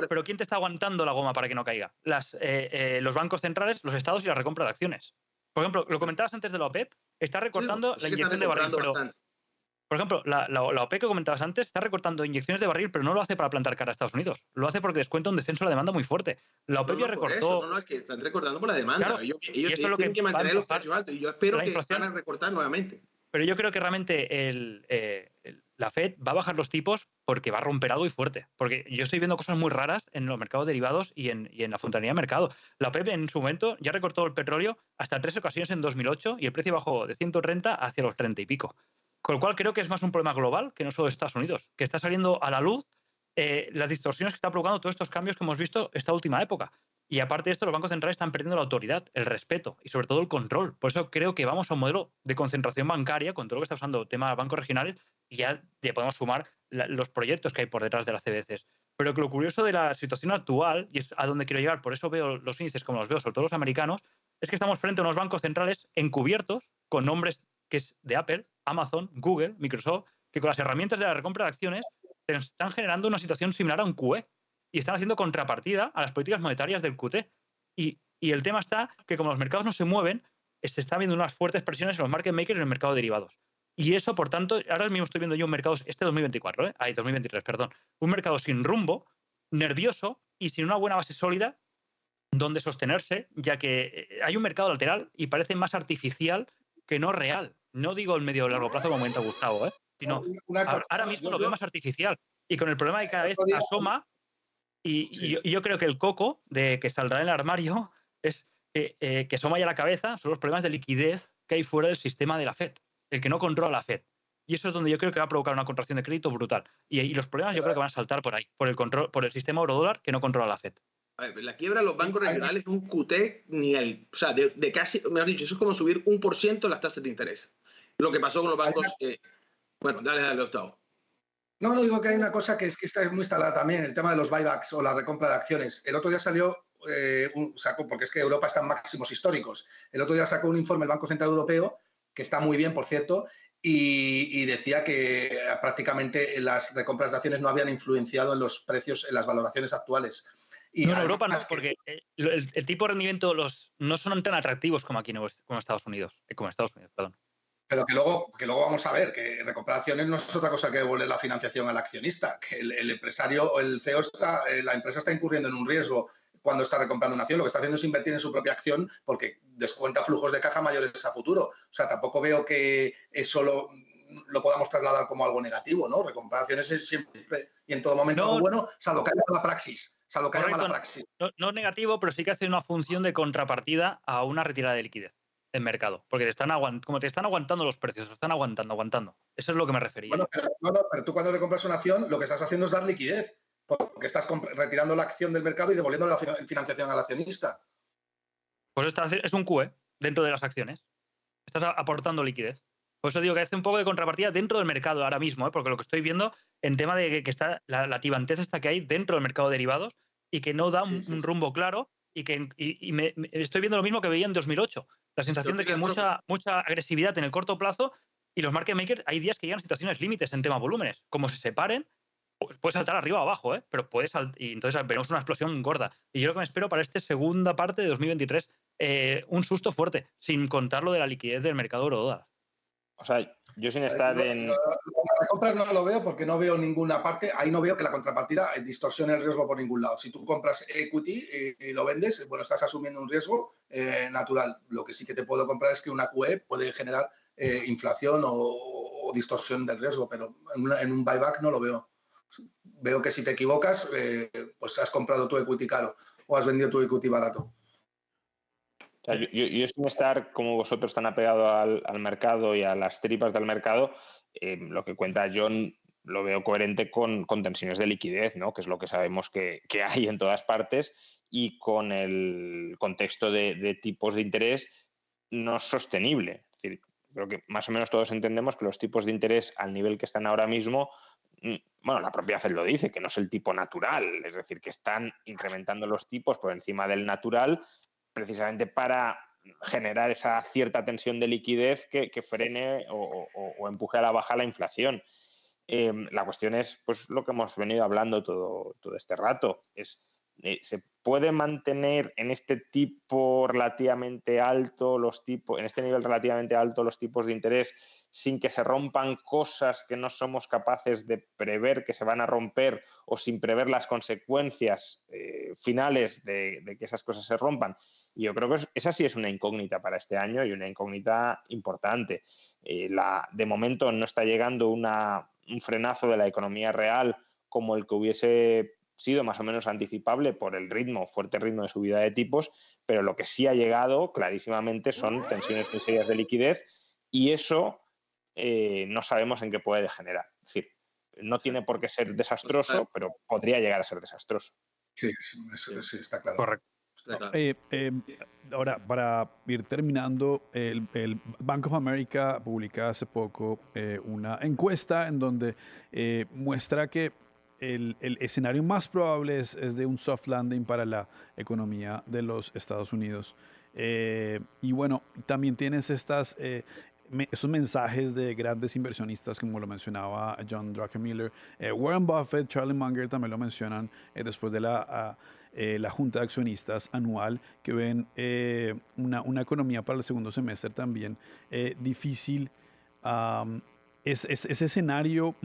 pero ¿quién te está aguantando la goma para que no caiga? Los bancos centrales, los estados y la recompra de acciones. Por ejemplo, lo comentabas antes de la OPEP, está recortando la inyección de barril, pero, por ejemplo, la OPEP que comentabas antes está recortando inyecciones de barril, pero no lo hace para plantar cara a Estados Unidos. Lo hace porque descuenta un descenso de la demanda muy fuerte. La OPEP ya recortó. No, es que están recortando por la demanda. Claro, ellos es lo tienen que mantener los precios altos y yo espero que van a recortar nuevamente. Pero yo creo que realmente la Fed va a bajar los tipos porque va a romper algo y fuerte. Porque yo estoy viendo cosas muy raras en los mercados derivados y en la fontanería de mercado. La OPEP en su momento ya recortó el petróleo hasta 3 ocasiones en 2008 y el precio bajó de 130 hacia los 30 y pico. Con lo cual creo que es más un problema global que no solo de Estados Unidos, que está saliendo a la luz las distorsiones que está provocando todos estos cambios que hemos visto esta última época. Y aparte de esto, los bancos centrales están perdiendo la autoridad, el respeto y sobre todo el control. Por eso creo que vamos a un modelo de concentración bancaria con todo lo que está usando el tema de bancos regionales y ya le podemos sumar los proyectos que hay por detrás de las CBDCs. Pero que lo curioso de la situación actual, y es a donde quiero llegar, por eso veo los índices como los veo, sobre todo los americanos, es que estamos frente a unos bancos centrales encubiertos con nombres que es de Apple, Amazon, Google, Microsoft, que con las herramientas de la recompra de acciones están generando una situación similar a un QE y están haciendo contrapartida a las políticas monetarias del QT. Y el tema está que como los mercados no se mueven, se está viendo unas fuertes presiones en los market makers en el mercado de derivados. Y eso, por tanto, ahora mismo estoy viendo yo un mercado, 2023, perdón, un mercado sin rumbo, nervioso y sin una buena base sólida donde sostenerse, ya que hay un mercado lateral y parece más artificial que no real. No digo el medio o largo plazo, como comenta Gustavo, sino ahora mismo lo veo más artificial. Y con el problema de que cada vez asoma, y yo creo que el coco de que saldrá en el armario es que asoma ya la cabeza, son los problemas de liquidez que hay fuera del sistema de la Fed, el que no controla la Fed. Y eso es donde yo creo que va a provocar una contracción de crédito brutal. Y los problemas yo creo que van a saltar por ahí, por el sistema euro-dólar que no controla la Fed. A ver, la quiebra de los bancos regionales es un QT o sea, de casi, mejor dicho, eso es como subir 1% las tasas de interés. Lo que pasó con los bancos. Bueno, dale, Gustavo. No, digo que hay una cosa que está muy instalada también, el tema de los buybacks o la recompra de acciones. El otro día salió, porque es que Europa está en máximos históricos. El otro día sacó un informe el Banco Central Europeo, que está muy bien, por cierto, y decía que prácticamente las recompras de acciones no habían influenciado en los precios, en las valoraciones actuales. Y no, en Europa no, porque el tipo de rendimiento no son tan atractivos como aquí como Estados Unidos, perdón. Pero que luego vamos a ver que recomprar acciones no es otra cosa que devolver la financiación al accionista, que el empresario o el CEO la empresa está incurriendo en un riesgo cuando está recomprando una acción. Lo que está haciendo es invertir en su propia acción porque descuenta flujos de caja mayores a futuro. O sea, tampoco veo que es solo lo podamos trasladar como algo negativo, ¿no? Recomprar acciones es siempre y en todo momento algo bueno, salvo que haya mala praxis. Salvo que haya mala praxis. No es negativo, pero sí que hace una función de contrapartida a una retirada de liquidez en mercado. Porque como te están aguantando los precios, lo están aguantando. Eso es lo que me refería. Bueno, pero tú cuando le compras una acción, lo que estás haciendo es dar liquidez. Porque estás retirando la acción del mercado y devolviendo la financiación al accionista. Pues es un QE dentro de las acciones. Estás aportando liquidez. Por eso digo que hace un poco de contrapartida dentro del mercado ahora mismo, porque lo que estoy viendo en tema de que está la tibantez esta que hay dentro del mercado de derivados y que no da un rumbo claro y me estoy viendo lo mismo que veía en 2008. La sensación de que mucha agresividad en el corto plazo y los market makers hay días que llegan a situaciones límites en tema volúmenes. Como se separen, pues puede saltar arriba o abajo, pero puede y entonces veremos una explosión gorda. Y yo lo que me espero para esta segunda parte de 2023, un susto fuerte, sin contar lo de la liquidez del mercado eurodólar. O sea, yo sin estar en... Las compras no lo veo porque no veo ninguna parte, ahí no veo que la contrapartida distorsione el riesgo por ningún lado. Si tú compras equity y lo vendes, bueno, estás asumiendo un riesgo natural. Lo que sí que te puedo comprar es que una QE puede generar inflación o distorsión del riesgo, pero en un buyback no lo veo. Veo que si te equivocas, pues has comprado tu equity caro o has vendido tu equity barato. O sea, yo sin estar como vosotros tan apegado al mercado y a las tripas del mercado, lo que cuenta John lo veo coherente con tensiones de liquidez, ¿no? Que es lo que sabemos que hay en todas partes, y con el contexto de tipos de interés no sostenible. Es decir, creo que más o menos todos entendemos que los tipos de interés al nivel que están ahora mismo, bueno, la propia FED lo dice, que no es el tipo natural, es decir, que están incrementando los tipos por encima del natural precisamente para generar esa cierta tensión de liquidez que frene o empuje a la baja la inflación. La cuestión es, pues, lo que hemos venido hablando todo este rato, es ¿se puede mantener en este tipo relativamente alto en este nivel relativamente alto los tipos de interés sin que se rompan cosas que no somos capaces de prever que se van a romper, o sin prever las consecuencias finales de que esas cosas se rompan? Y yo creo que esa sí es una incógnita para este año, y una incógnita importante. De momento no está llegando un frenazo de la economía real como el que hubiese sido más o menos anticipable por el fuerte ritmo de subida de tipos, pero lo que sí ha llegado clarísimamente son tensiones muy serias de liquidez, y eso no sabemos en qué puede degenerar. Es decir, no tiene por qué ser desastroso, pero podría llegar a ser desastroso. Sí, eso sí, está claro. Correcto. Ahora, para ir terminando, el Bank of America publica hace poco una encuesta en donde muestra que el escenario más probable es de un soft landing para la economía de los Estados Unidos. Y bueno, también tienes esos mensajes de grandes inversionistas, como lo mencionaba John Druckenmiller, Warren Buffett, Charlie Munger también lo mencionan después de la Junta de Accionistas anual, que ven una economía para el segundo semestre también difícil. Ese escenario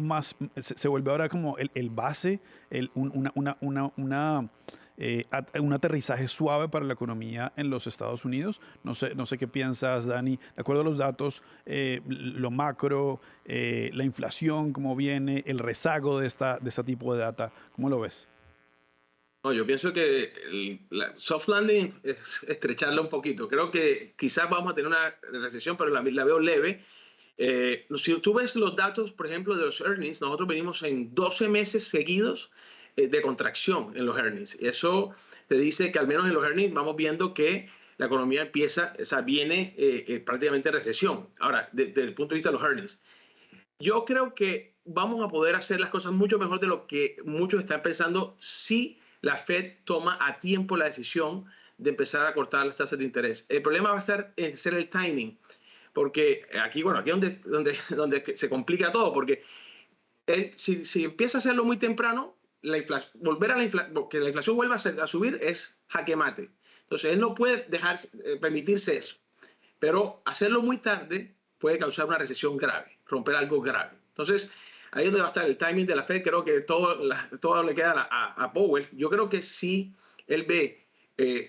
se vuelve ahora como el base, un aterrizaje suave para la economía en los Estados Unidos. No sé qué piensas, Dani. De acuerdo a los datos, lo macro, la inflación, cómo viene, el rezago de este tipo de data, ¿cómo lo ves? No, yo pienso que la soft landing es estrecharla un poquito. Creo que quizás vamos a tener una recesión, pero la veo leve. Si tú ves los datos, por ejemplo, de los earnings, nosotros venimos en 12 meses seguidos de contracción en los earnings. Eso te dice que al menos en los earnings vamos viendo que la economía viene prácticamente en recesión. Ahora, desde el punto de vista de los earnings, yo creo que vamos a poder hacer las cosas mucho mejor de lo que muchos están pensando si la Fed toma a tiempo la decisión de empezar a cortar las tasas de interés. El problema va a ser el timing, porque aquí es donde se complica todo, porque si empieza a hacerlo muy temprano, que la inflación vuelva a subir es jaque mate. Entonces, él no puede permitirse eso, pero hacerlo muy tarde puede causar una recesión grave, romper algo grave. Entonces, ahí es donde va a estar el timing de la Fed. Creo que todo le queda a Powell. Yo creo que si él ve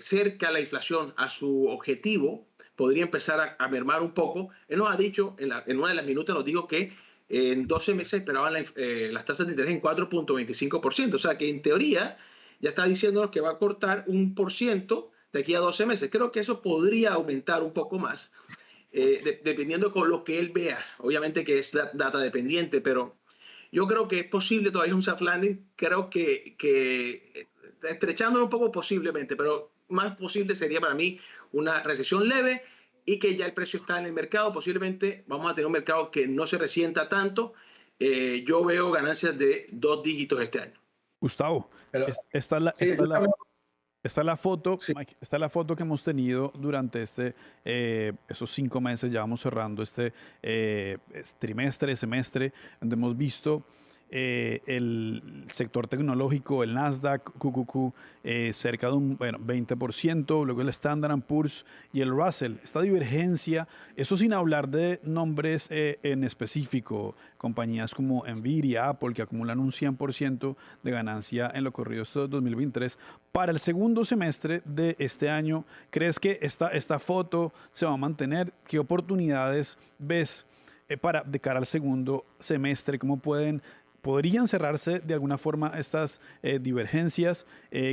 cerca la inflación a su objetivo, podría empezar a mermar un poco. Él nos ha dicho, en una de las minutas nos dijo que en 12 meses esperaban las tasas de interés en 4.25%. O sea que en teoría ya está diciéndonos que va a cortar 1% de aquí a 12 meses. Creo que eso podría aumentar un poco más, dependiendo con lo que él vea. Obviamente que es data dependiente, pero yo creo que es posible todavía un soft landing. Creo que estrechándolo un poco posiblemente, pero más posible sería para mí una recesión leve y que ya el precio está en el mercado. Posiblemente vamos a tener un mercado que no se resienta tanto. Yo veo ganancias de 2 dígitos este año. Gustavo, Pero, esta es la, sí, esta es la, esta es la foto, sí. Mike, esta es la foto que hemos tenido durante esos 5 meses, ya vamos cerrando trimestre, semestre, donde hemos visto el sector tecnológico, el Nasdaq, QQQ, cerca de un 20%, luego el Standard & Poor's y el Russell. Esta divergencia, eso sin hablar de nombres en específico, compañías como Nvidia, Apple, que acumulan un 100% de ganancia en lo corrido de 2023. Para el segundo semestre de este año, ¿crees que esta foto se va a mantener? ¿Qué oportunidades ves de cara al segundo semestre? ¿Cómo podrían cerrarse de alguna forma estas divergencias?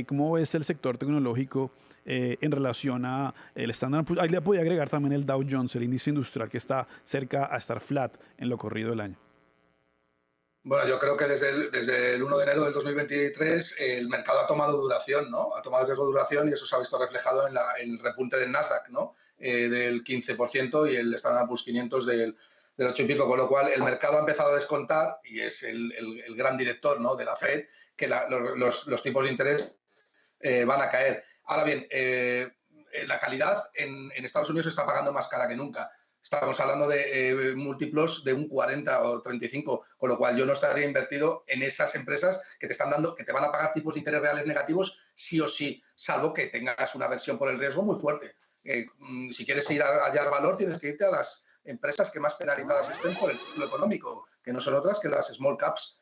¿Cómo ves el sector tecnológico en relación a el Standard & Poor's? Ahí le podía agregar también el Dow Jones, el índice industrial, que está cerca a estar flat en lo corrido del año. Bueno, yo creo que desde el 1 de enero del 2023 el mercado ha tomado duración, ¿no? Ha tomado riesgo de duración y eso se ha visto reflejado en el repunte del Nasdaq, ¿no? Del 15% y el Standard & Poor's 500 del 8 y pico, con lo cual el mercado ha empezado a descontar, y es el gran director, ¿no?, de la Fed, que los tipos de interés van a caer. Ahora bien, la calidad en Estados Unidos se está pagando más cara que nunca. Estamos hablando de múltiplos de un 40 o 35, con lo cual yo no estaría invertido en esas empresas que te van a pagar tipos de interés reales negativos sí o sí, salvo que tengas una aversión por el riesgo muy fuerte. Si quieres ir a hallar valor, tienes que irte a las empresas que más penalizadas estén por el ciclo económico, que no son otras que las small caps,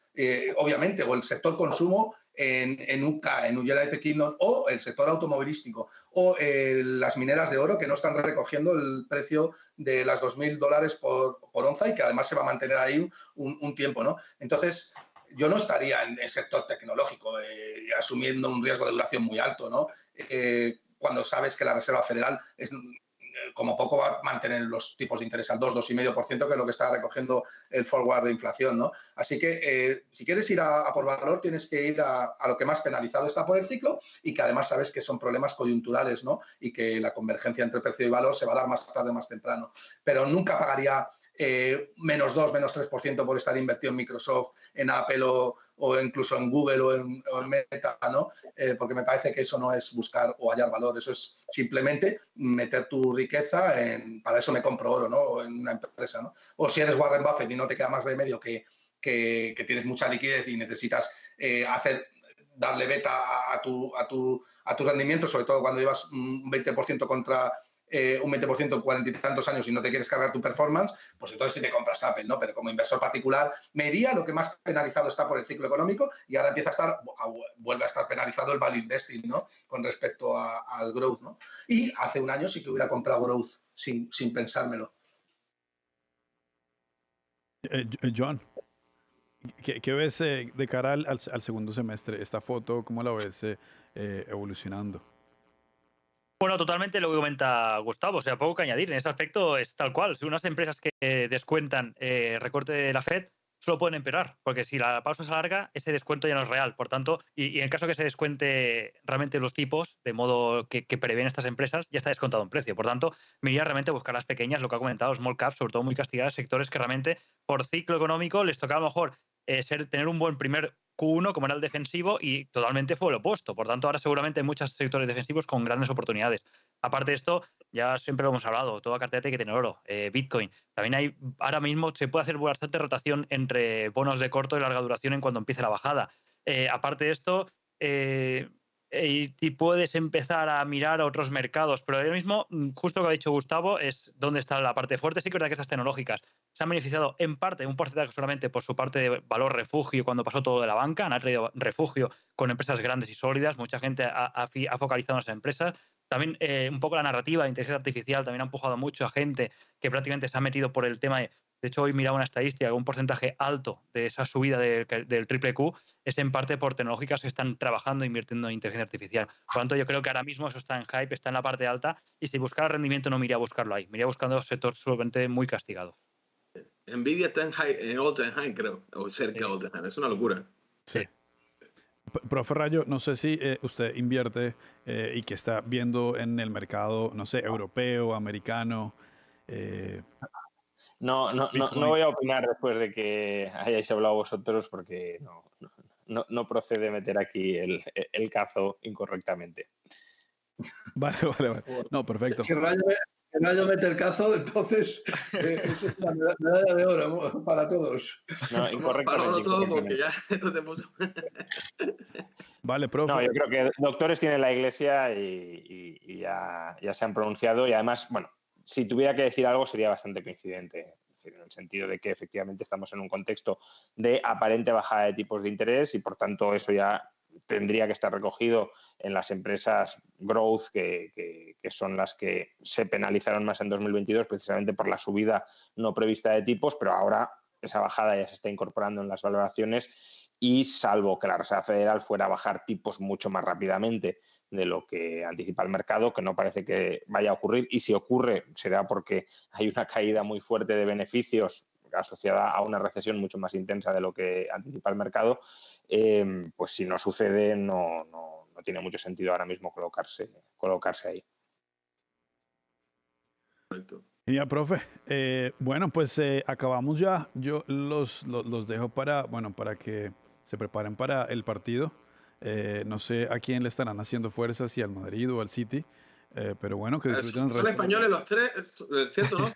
obviamente, o el sector consumo en UCA, en United Kingdom, o el sector automovilístico, o las mineras de oro que no están recogiendo el precio de las $2.000 por onza y que además se va a mantener ahí un tiempo, ¿no? Entonces, yo no estaría en el sector tecnológico asumiendo un riesgo de duración muy alto, ¿no? Cuando sabes que la Reserva Federal como poco va a mantener los tipos de interés al 2,5%, que es lo que está recogiendo el forward de inflación, ¿no? Así que si quieres ir a por valor, tienes que ir a lo que más penalizado está por el ciclo y que además sabes que son problemas coyunturales, ¿no? Y que la convergencia entre precio y valor se va a dar más tarde o más temprano. Pero nunca pagaría menos 2, menos 3% por estar invertido en Microsoft, en Apple o incluso en Google o en Meta, ¿no? Porque me parece que eso no es buscar o hallar valor, eso es simplemente meter tu riqueza para eso me compro oro, ¿no? O en una empresa, ¿no? O si eres Warren Buffett y no te queda más remedio que tienes mucha liquidez y necesitas darle beta a tu rendimiento, sobre todo cuando llevas un 20% contra un 20% en 40 y tantos años y no te quieres cargar tu performance, pues entonces sí te compras Apple, ¿no? Pero como inversor particular me iría lo que más penalizado está por el ciclo económico y ahora vuelve a estar penalizado el value investing, ¿no? Con respecto al growth, ¿no? Y hace un año sí que hubiera comprado growth sin pensármelo. John, ¿qué ves de cara al segundo semestre? Esta foto, ¿cómo la ves evolucionando? Bueno, totalmente lo que comenta Gustavo, o sea, poco que añadir. En ese aspecto es tal cual. Si unas empresas que descuentan recorte de la Fed solo pueden empeorar, porque si la pausa se alarga, ese descuento ya no es real. Por tanto, y en caso que se descuente realmente los tipos, de modo que prevén estas empresas, ya está descontado en precio. Por tanto, me iría realmente a buscar las pequeñas, lo que ha comentado, small caps, sobre todo muy castigadas, sectores que realmente por ciclo económico les toca a lo mejor tener un buen primer Q1 como era el defensivo y totalmente fue lo opuesto. Por tanto, ahora seguramente hay muchos sectores defensivos con grandes oportunidades. Aparte de esto, ya siempre lo hemos hablado, toda cartera tiene que tener oro, Bitcoin. También hay, ahora mismo se puede hacer bastante rotación entre bonos de corto y larga duración en cuando empiece la bajada. Aparte de esto, y puedes empezar a mirar a otros mercados, pero ahora mismo, justo lo que ha dicho Gustavo, es dónde está la parte fuerte. Sí que es verdad que estas tecnológicas se han beneficiado en parte, un porcentaje solamente por su parte de valor refugio cuando pasó todo de la banca, han traído refugio con empresas grandes y sólidas, mucha gente ha focalizado en esas empresas. También un poco la narrativa de inteligencia artificial también ha empujado mucho a gente que prácticamente se ha metido por el tema de De hecho, hoy miraba una estadística, un porcentaje alto de esa subida del triple Q es en parte por tecnológicas que están trabajando e invirtiendo en inteligencia artificial. Por lo tanto, yo creo que ahora mismo eso está en hype, está en la parte alta, y si buscara rendimiento no me iría a buscarlo ahí, me iría buscando sector solamente muy castigado. Nvidia está en all-time high, creo, o cerca de all-time high. Es una locura. Sí. Profe Rayo, no sé si usted invierte y que está viendo en el mercado, no sé, europeo, americano. No voy a opinar después de que hayáis hablado vosotros porque no procede meter aquí el cazo incorrectamente. Vale. No, perfecto. Si Rayo mete el cazo, entonces es una medalla de oro para todos. No, incorrectamente. Para todo porque ya esto te puso. Vale, profe. No, yo creo que doctores tiene la Iglesia y ya se han pronunciado y además, bueno, si tuviera que decir algo sería bastante coincidente, en el sentido de que efectivamente estamos en un contexto de aparente bajada de tipos de interés y por tanto eso ya tendría que estar recogido en las empresas growth que son las que se penalizaron más en 2022 precisamente por la subida no prevista de tipos, pero ahora esa bajada ya se está incorporando en las valoraciones y salvo que la Reserva Federal fuera a bajar tipos mucho más rápidamente de lo que anticipa el mercado, que no parece que vaya a ocurrir, y si ocurre será porque hay una caída muy fuerte de beneficios asociada a una recesión mucho más intensa de lo que anticipa el mercado, pues si no sucede no tiene mucho sentido ahora mismo colocarse ahí. Correcto. Genial, profe. Bueno, pues acabamos ya. Yo los dejo para que se preparen para el partido. No sé a quién le estarán haciendo fuerza, si al Madrid o al City. Pero bueno, que disfruten el resto. Son españoles los tres, ¿cierto, no?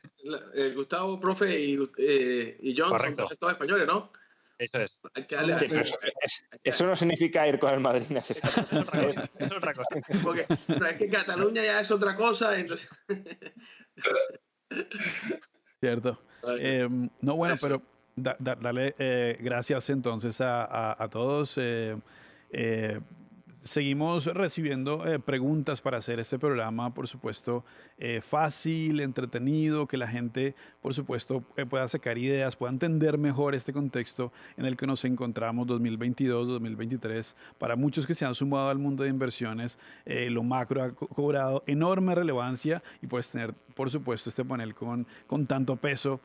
Gustavo, profe y John. Correcto. Son todos españoles, ¿no? Eso es. Eso no significa ir con el Madrid necesariamente. Es otra cosa. Porque es que Cataluña ya es otra cosa, entonces... Cierto. No, bueno, Eso. pero dale gracias entonces a todos. Seguimos recibiendo preguntas para hacer este programa, por supuesto, fácil, entretenido, que la gente, por supuesto, pueda sacar ideas, pueda entender mejor este contexto en el que nos encontramos 2022, 2023. Para muchos que se han sumado al mundo de inversiones, lo macro ha cobrado enorme relevancia y pues tener, por supuesto, este panel con tanto peso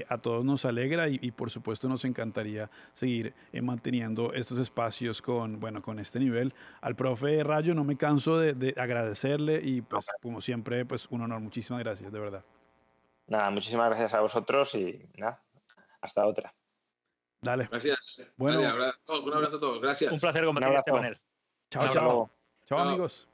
a todos nos alegra y por supuesto nos encantaría seguir manteniendo estos espacios con este nivel. Al profe Rayo no me canso de agradecerle y pues como siempre pues un honor, muchísimas gracias, de verdad. Nada, muchísimas gracias a vosotros y nada, hasta otra. Dale. Gracias. Bueno, Vale, un abrazo a todos. Gracias. Un placer compartir este panel. Chao, chao. Chao, amigos.